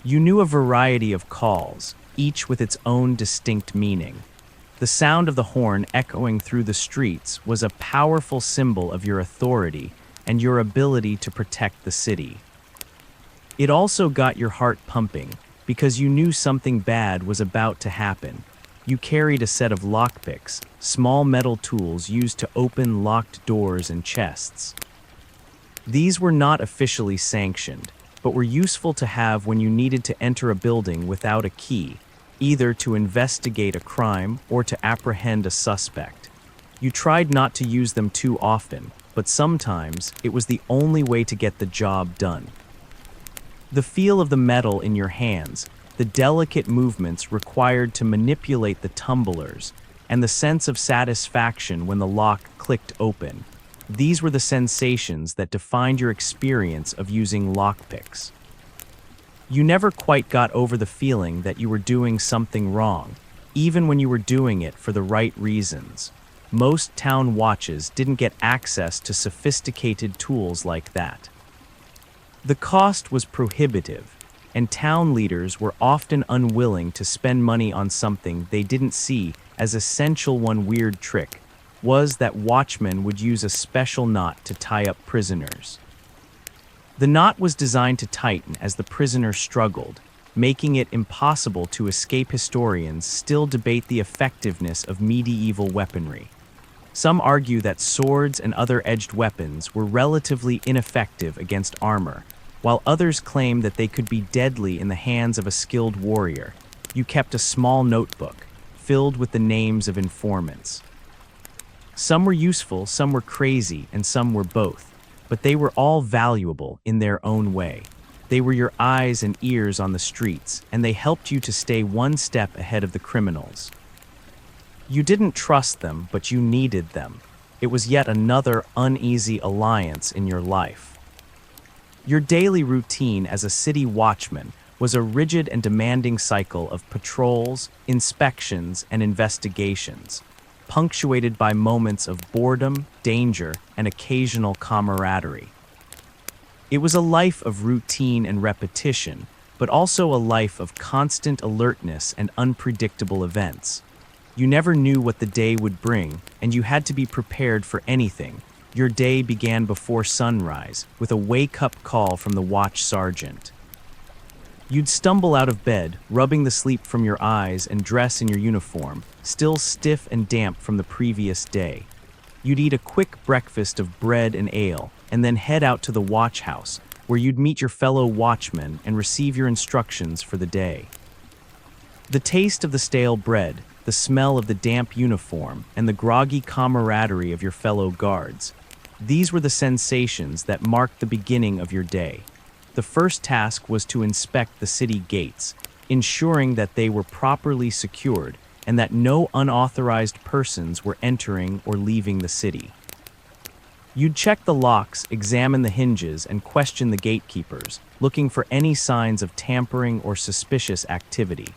S1: You knew a variety of calls, each with its own distinct meaning. The sound of the horn echoing through the streets was a powerful symbol of your authority and your ability to protect the city. It also got your heart pumping, because you knew something bad was about to happen. You carried a set of lockpicks, small metal tools used to open locked doors and chests. These were not officially sanctioned, but were useful to have when you needed to enter a building without a key, either to investigate a crime or to apprehend a suspect. You tried not to use them too often, but sometimes it was the only way to get the job done. The feel of the metal in your hands, the delicate movements required to manipulate the tumblers, and the sense of satisfaction when the lock clicked open, these were the sensations that defined your experience of using lockpicks. You never quite got over the feeling that you were doing something wrong, even when you were doing it for the right reasons. Most town watches didn't get access to sophisticated tools like that. The cost was prohibitive, and town leaders were often unwilling to spend money on something they didn't see as essential. One weird trick was that watchmen would use a special knot to tie up prisoners. The knot was designed to tighten as the prisoner struggled, making it impossible to escape. Historians still debate the effectiveness of medieval weaponry. Some argue that swords and other edged weapons were relatively ineffective against armor, while others claim that they could be deadly in the hands of a skilled warrior. You kept a small notebook, filled with the names of informants. Some were useful, some were crazy, and some were both, but they were all valuable in their own way. They were your eyes and ears on the streets, and they helped you to stay one step ahead of the criminals. You didn't trust them, but you needed them. It was yet another uneasy alliance in your life. Your daily routine as a city watchman was a rigid and demanding cycle of patrols, inspections, and investigations, punctuated by moments of boredom, danger, and occasional camaraderie. It was a life of routine and repetition, but also a life of constant alertness and unpredictable events. You never knew what the day would bring, and you had to be prepared for anything. Your day began before sunrise, with a wake-up call from the watch sergeant. You'd stumble out of bed, rubbing the sleep from your eyes, and dress in your uniform, still stiff and damp from the previous day. You'd eat a quick breakfast of bread and ale, and then head out to the watch house, where you'd meet your fellow watchmen and receive your instructions for the day. The taste of the stale bread, the smell of the damp uniform, and the groggy camaraderie of your fellow guards. These were the sensations that marked the beginning of your day. The first task was to inspect the city gates, ensuring that they were properly secured and that no unauthorized persons were entering or leaving the city. You'd check the locks, examine the hinges, and question the gatekeepers, looking for any signs of tampering or suspicious activity.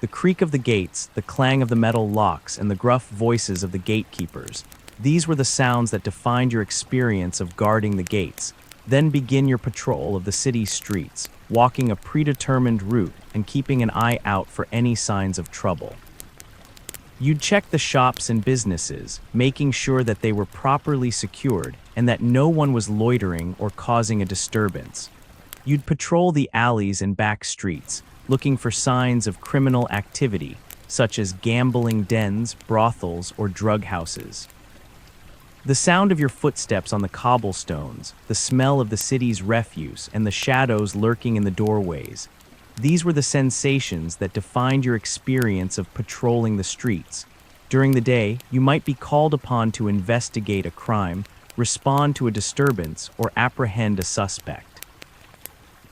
S1: The creak of the gates, the clang of the metal locks, and the gruff voices of the gatekeepers. These were the sounds that defined your experience of guarding the gates. Then begin your patrol of the city's streets, walking a predetermined route and keeping an eye out for any signs of trouble. You'd check the shops and businesses, making sure that they were properly secured and that no one was loitering or causing a disturbance. You'd patrol the alleys and back streets, looking for signs of criminal activity, such as gambling dens, brothels, or drug houses. The sound of your footsteps on the cobblestones, the smell of the city's refuse, and the shadows lurking in the doorways. These were the sensations that defined your experience of patrolling the streets. During the day, you might be called upon to investigate a crime, respond to a disturbance, or apprehend a suspect.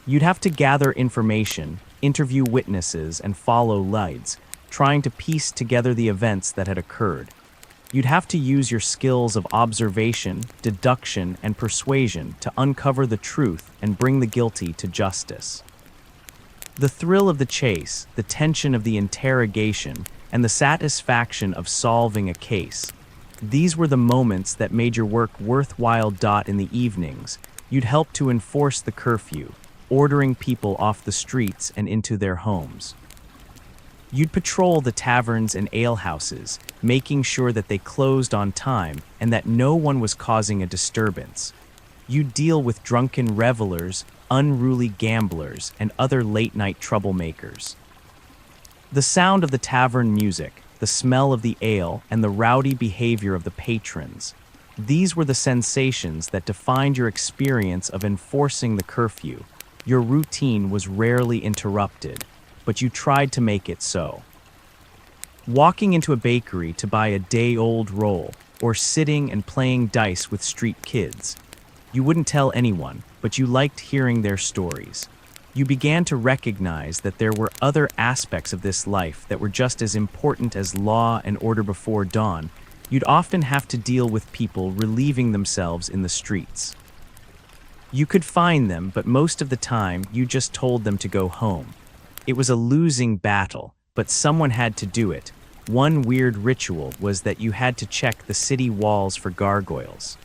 S1: You'd have to gather information, interview witnesses, and follow leads, trying to piece together the events that had occurred. You'd have to use your skills of observation, deduction, and persuasion to uncover the truth and bring the guilty to justice. The thrill of the chase, the tension of the interrogation, and the satisfaction of solving a case. These were the moments that made your work worthwhile. In the evenings, you'd help to enforce the curfew, ordering people off the streets and into their homes. You'd patrol the taverns and alehouses, making sure that they closed on time and that no one was causing a disturbance. You'd deal with drunken revelers, unruly gamblers, and other late-night troublemakers. The sound of the tavern music, the smell of the ale, and the rowdy behavior of the patrons. These were the sensations that defined your experience of enforcing the curfew. Your routine was rarely interrupted, but you tried to make it so. Walking into a bakery to buy a day-old roll, or sitting and playing dice with street kids. You wouldn't tell anyone, but you liked hearing their stories. You began to recognize that there were other aspects of this life that were just as important as law and order before dawn. You'd often have to deal with people relieving themselves in the streets. You could find them, but most of the time you just told them to go home. It was a losing battle, but someone had to do it. One weird ritual was that you had to check the city walls for gargoyles.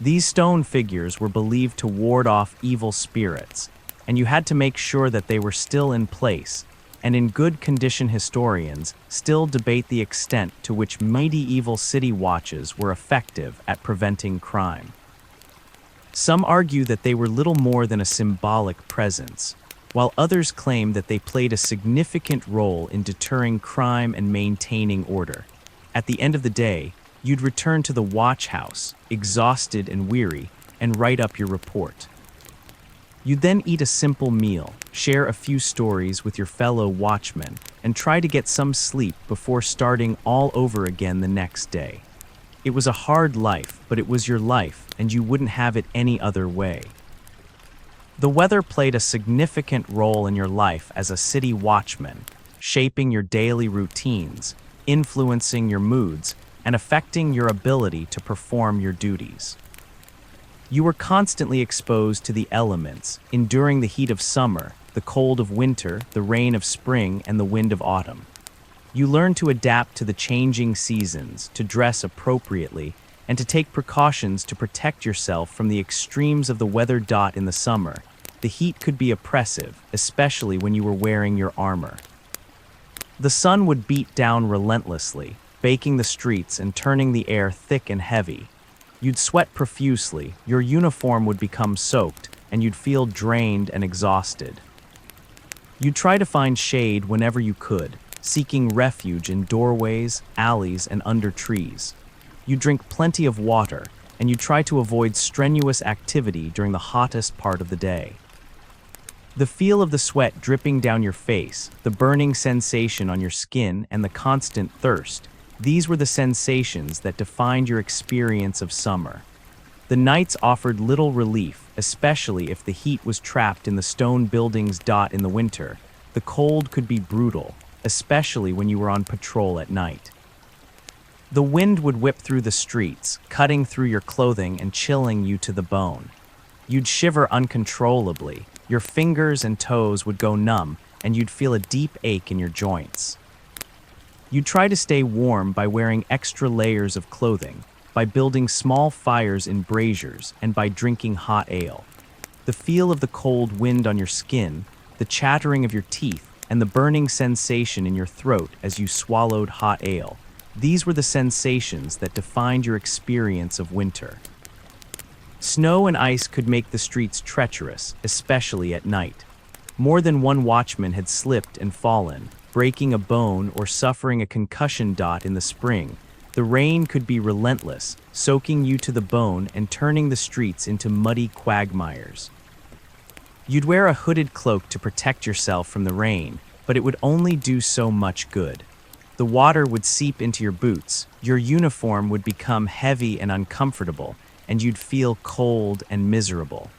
S1: These stone figures were believed to ward off evil spirits, and you had to make sure that they were still in place, and in good condition. Historians still debate the extent to which medieval city watches were effective at preventing crime. Some argue that they were little more than a symbolic presence, while others claim that they played a significant role in deterring crime and maintaining order. At the end of the day, you'd return to the watch house, exhausted and weary, and write up your report. You'd then eat a simple meal, share a few stories with your fellow watchmen, and try to get some sleep before starting all over again the next day. It was a hard life, but it was your life, and you wouldn't have it any other way. The weather played a significant role in your life as a city watchman, shaping your daily routines, influencing your moods, and affecting your ability to perform your duties. You were constantly exposed to the elements, enduring the heat of summer, the cold of winter, the rain of spring, and the wind of autumn. You learned to adapt to the changing seasons, to dress appropriately, and to take precautions to protect yourself from the extremes of the weather. In the summer, the heat could be oppressive, especially when you were wearing your armor. The sun would beat down relentlessly, baking the streets and turning the air thick and heavy. You'd sweat profusely, your uniform would become soaked, and you'd feel drained and exhausted. You'd try to find shade whenever you could, seeking refuge in doorways, alleys, and under trees. You drink plenty of water, and you try to avoid strenuous activity during the hottest part of the day. The feel of the sweat dripping down your face, the burning sensation on your skin, and the constant thirst, these were the sensations that defined your experience of summer. The nights offered little relief, especially if the heat was trapped in the stone buildings. In the winter, the cold could be brutal, especially when you were on patrol at night. The wind would whip through the streets, cutting through your clothing and chilling you to the bone. You'd shiver uncontrollably, your fingers and toes would go numb, and you'd feel a deep ache in your joints. You'd try to stay warm by wearing extra layers of clothing, by building small fires in braziers, and by drinking hot ale. The feel of the cold wind on your skin, the chattering of your teeth, and the burning sensation in your throat as you swallowed hot ale, these were the sensations that defined your experience of winter. Snow and ice could make the streets treacherous, especially at night. More than one watchman had slipped and fallen, breaking a bone or suffering a concussion. In the spring, the rain could be relentless, soaking you to the bone and turning the streets into muddy quagmires. You'd wear a hooded cloak to protect yourself from the rain, but it would only do so much good. The water would seep into your boots, your uniform would become heavy and uncomfortable, and you'd feel cold and miserable.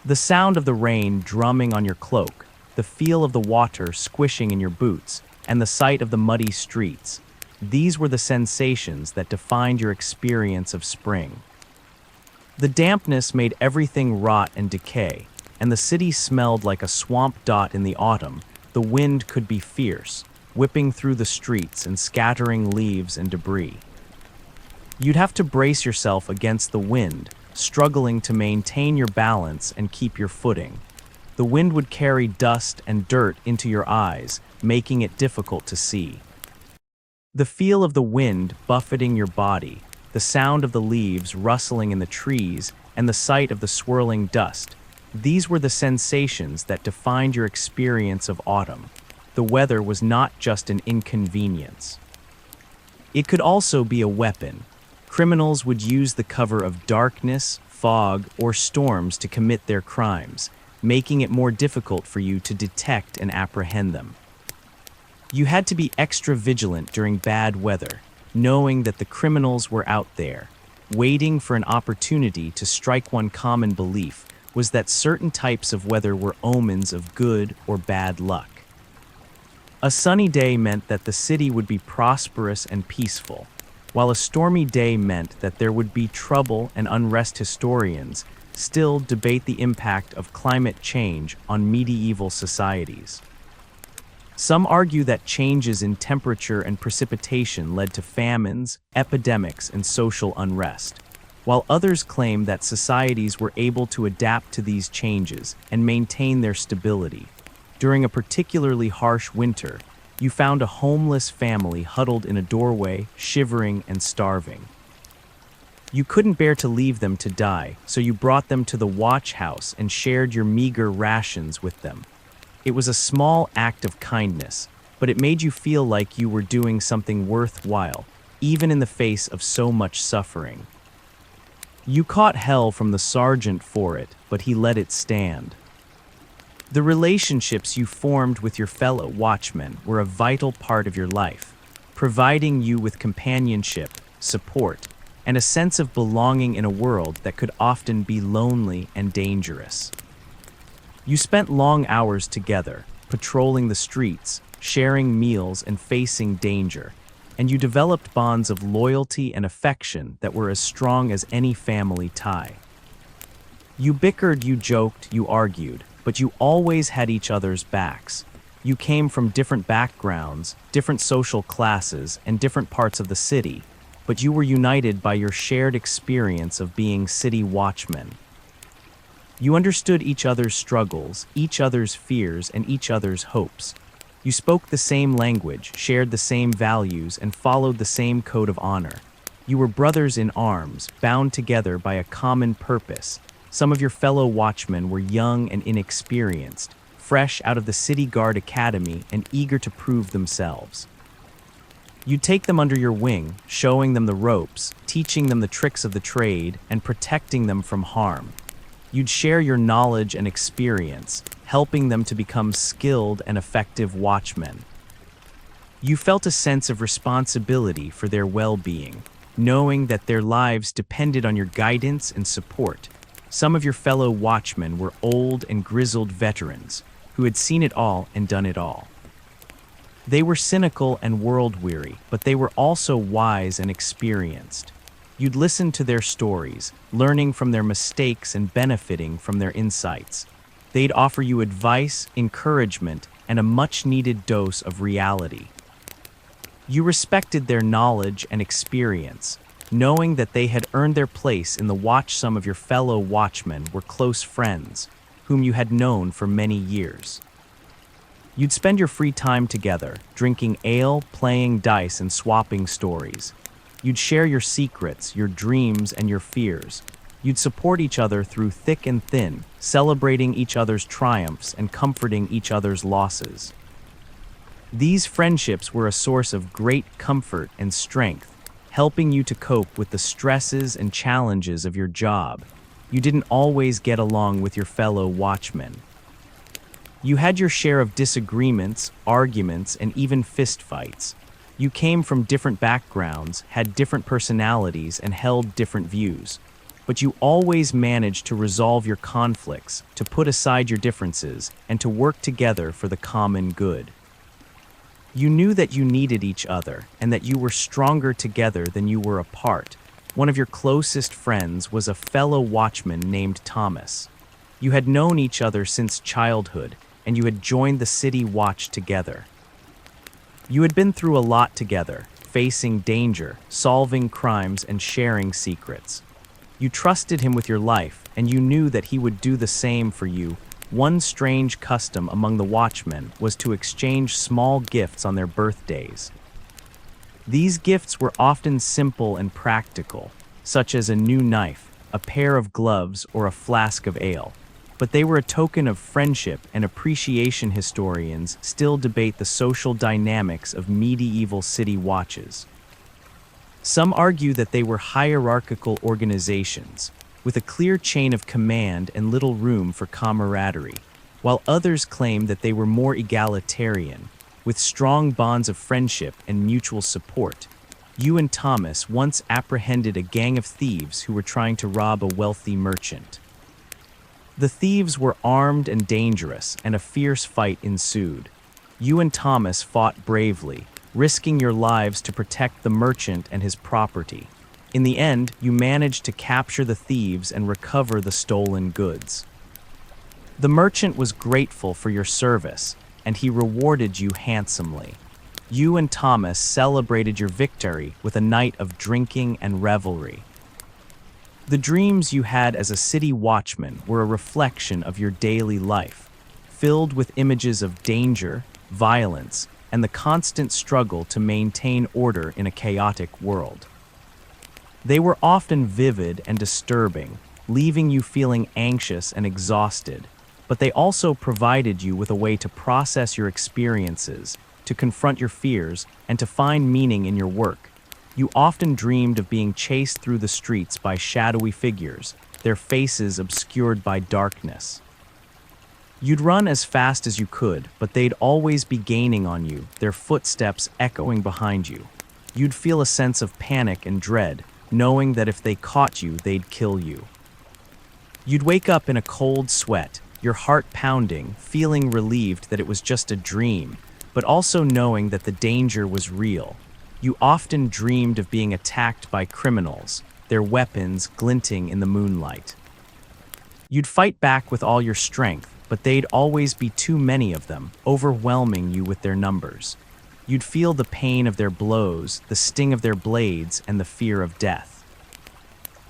S1: The sound of the rain drumming on your cloak, the feel of the water squishing in your boots, and the sight of the muddy streets, these were the sensations that defined your experience of spring. The dampness made everything rot and decay, and the city smelled like a swamp. In the autumn, the wind could be fierce, whipping through the streets and scattering leaves and debris. You'd have to brace yourself against the wind, struggling to maintain your balance and keep your footing. The wind would carry dust and dirt into your eyes, making it difficult to see. The feel of the wind buffeting your body, the sound of the leaves rustling in the trees, and the sight of the swirling dust, these were the sensations that defined your experience of autumn. The weather was not just an inconvenience. It could also be a weapon. Criminals would use the cover of darkness, fog, or storms to commit their crimes, making it more difficult for you to detect and apprehend them. You had to be extra vigilant during bad weather, knowing that the criminals were out there, waiting for an opportunity to strike. One common belief was that certain types of weather were omens of good or bad luck. A sunny day meant that the city would be prosperous and peaceful, while a stormy day meant that there would be trouble and unrest. Historians still debate the impact of climate change on medieval societies. Some argue that changes in temperature and precipitation led to famines, epidemics, and social unrest, while others claim that societies were able to adapt to these changes and maintain their stability. During a particularly harsh winter, you found a homeless family huddled in a doorway, shivering and starving. You couldn't bear to leave them to die, so you brought them to the watch house and shared your meager rations with them. It was a small act of kindness, but it made you feel like you were doing something worthwhile, even in the face of so much suffering. You caught hell from the sergeant for it, but he let it stand. The relationships you formed with your fellow watchmen were a vital part of your life, providing you with companionship, support, and a sense of belonging in a world that could often be lonely and dangerous. You spent long hours together, patrolling the streets, sharing meals, and facing danger, and you developed bonds of loyalty and affection that were as strong as any family tie. You bickered, you joked, you argued, but you always had each other's backs. You came from different backgrounds, different social classes, and different parts of the city, but you were united by your shared experience of being city watchmen. You understood each other's struggles, each other's fears, and each other's hopes. You spoke the same language, shared the same values, and followed the same code of honor. You were brothers in arms, bound together by a common purpose. Some of your fellow watchmen were young and inexperienced, fresh out of the City Guard Academy and eager to prove themselves. You'd take them under your wing, showing them the ropes, teaching them the tricks of the trade, and protecting them from harm. You'd share your knowledge and experience, helping them to become skilled and effective watchmen. You felt a sense of responsibility for their well-being, knowing that their lives depended on your guidance and support. Some of your fellow watchmen were old and grizzled veterans who had seen it all and done it all. They were cynical and world-weary, but they were also wise and experienced. You'd listen to their stories, learning from their mistakes and benefiting from their insights. They'd offer you advice, encouragement, and a much-needed dose of reality. You respected their knowledge and experience, knowing that they had earned their place in the watch. Some of your fellow watchmen were close friends, whom you had known for many years. You'd spend your free time together, drinking ale, playing dice, and swapping stories. You'd share your secrets, your dreams, and your fears. You'd support each other through thick and thin, celebrating each other's triumphs and comforting each other's losses. These friendships were a source of great comfort and strength, helping you to cope with the stresses and challenges of your job. You didn't always get along with your fellow watchmen. You had your share of disagreements, arguments, and even fistfights. You came from different backgrounds, had different personalities, and held different views. But you always managed to resolve your conflicts, to put aside your differences, and to work together for the common good. You knew that you needed each other, and that you were stronger together than you were apart. One of your closest friends was a fellow watchman named Thomas. You had known each other since childhood, and you had joined the city watch together. You had been through a lot together, facing danger, solving crimes, and sharing secrets. You trusted him with your life, and you knew that he would do the same for you. One strange custom among the Watchmen was to exchange small gifts on their birthdays. These gifts were often simple and practical, such as a new knife, a pair of gloves, or a flask of ale. But they were a token of friendship and appreciation. Historians still debate the social dynamics of medieval city watches. Some argue that they were hierarchical organizations, with a clear chain of command and little room for camaraderie, while others claim that they were more egalitarian, with strong bonds of friendship and mutual support. You and Thomas once apprehended a gang of thieves who were trying to rob a wealthy merchant. The thieves were armed and dangerous, and a fierce fight ensued. You and Thomas fought bravely, risking your lives to protect the merchant and his property. In the end, you managed to capture the thieves and recover the stolen goods. The merchant was grateful for your service, and he rewarded you handsomely. You and Thomas celebrated your victory with a night of drinking and revelry. The dreams you had as a city watchman were a reflection of your daily life, filled with images of danger, violence, and the constant struggle to maintain order in a chaotic world. They were often vivid and disturbing, leaving you feeling anxious and exhausted, but they also provided you with a way to process your experiences, to confront your fears, and to find meaning in your work. You often dreamed of being chased through the streets by shadowy figures, their faces obscured by darkness. You'd run as fast as you could, but they'd always be gaining on you, their footsteps echoing behind you. You'd feel a sense of panic and dread, knowing that if they caught you, they'd kill you. You'd wake up in a cold sweat, your heart pounding, feeling relieved that it was just a dream, but also knowing that the danger was real. You often dreamed of being attacked by criminals, their weapons glinting in the moonlight. You'd fight back with all your strength, but they'd always be too many of them, overwhelming you with their numbers. You'd feel the pain of their blows, the sting of their blades, and the fear of death.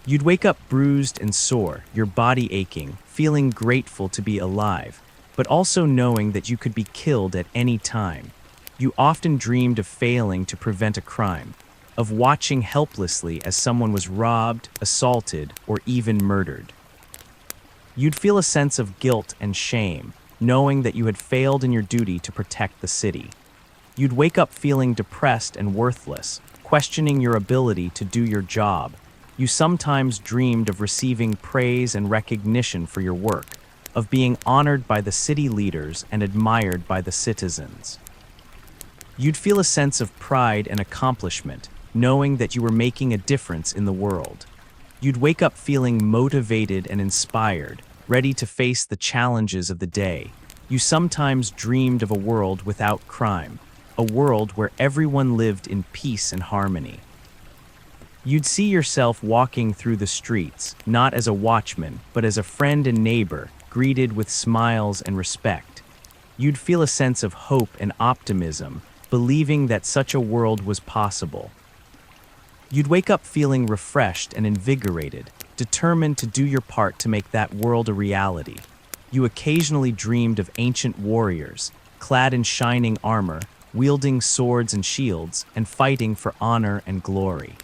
S1: You'd wake up bruised and sore, your body aching, feeling grateful to be alive, but also knowing that you could be killed at any time. You often dreamed of failing to prevent a crime, of watching helplessly as someone was robbed, assaulted, or even murdered. You'd feel a sense of guilt and shame, knowing that you had failed in your duty to protect the city. You'd wake up feeling depressed and worthless, questioning your ability to do your job. You sometimes dreamed of receiving praise and recognition for your work, of being honored by the city leaders and admired by the citizens. You'd feel a sense of pride and accomplishment, knowing that you were making a difference in the world. You'd wake up feeling motivated and inspired, ready to face the challenges of the day. You sometimes dreamed of a world without crime, a world where everyone lived in peace and harmony. You'd see yourself walking through the streets, not as a watchman, but as a friend and neighbor, greeted with smiles and respect. You'd feel a sense of hope and optimism, believing that such a world was possible. You'd wake up feeling refreshed and invigorated, determined to do your part to make that world a reality. You occasionally dreamed of ancient warriors, clad in shining armor, wielding swords and shields, and fighting for honor and glory.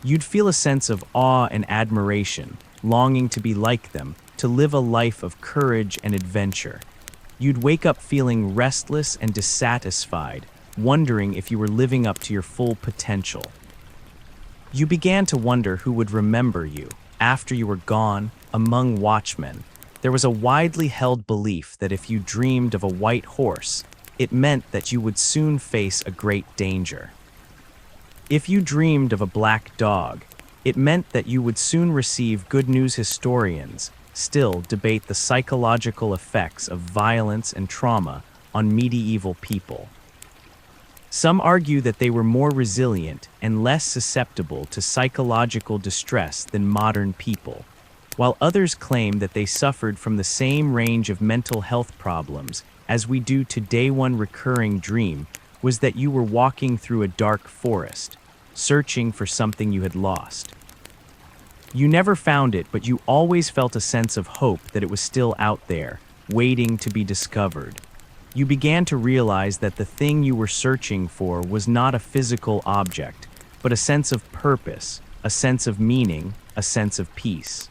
S1: You'd feel a sense of awe and admiration, longing to be like them, to live a life of courage and adventure. You'd wake up feeling restless and dissatisfied, wondering if you were living up to your full potential. You began to wonder who would remember you after you were gone. Among watchmen, there was a widely held belief that if you dreamed of a white horse, it meant that you would soon face a great danger. If you dreamed of a black dog, it meant that you would soon receive good news. Historians still debate the psychological effects of violence and trauma on medieval people. Some argue that they were more resilient and less susceptible to psychological distress than modern people, while others claim that they suffered from the same range of mental health problems as we do today. One recurring dream was that you were walking through a dark forest, searching for something you had lost. You never found it, but you always felt a sense of hope that it was still out there, waiting to be discovered. You began to realize that the thing you were searching for was not a physical object, but a sense of purpose, a sense of meaning, a sense of peace.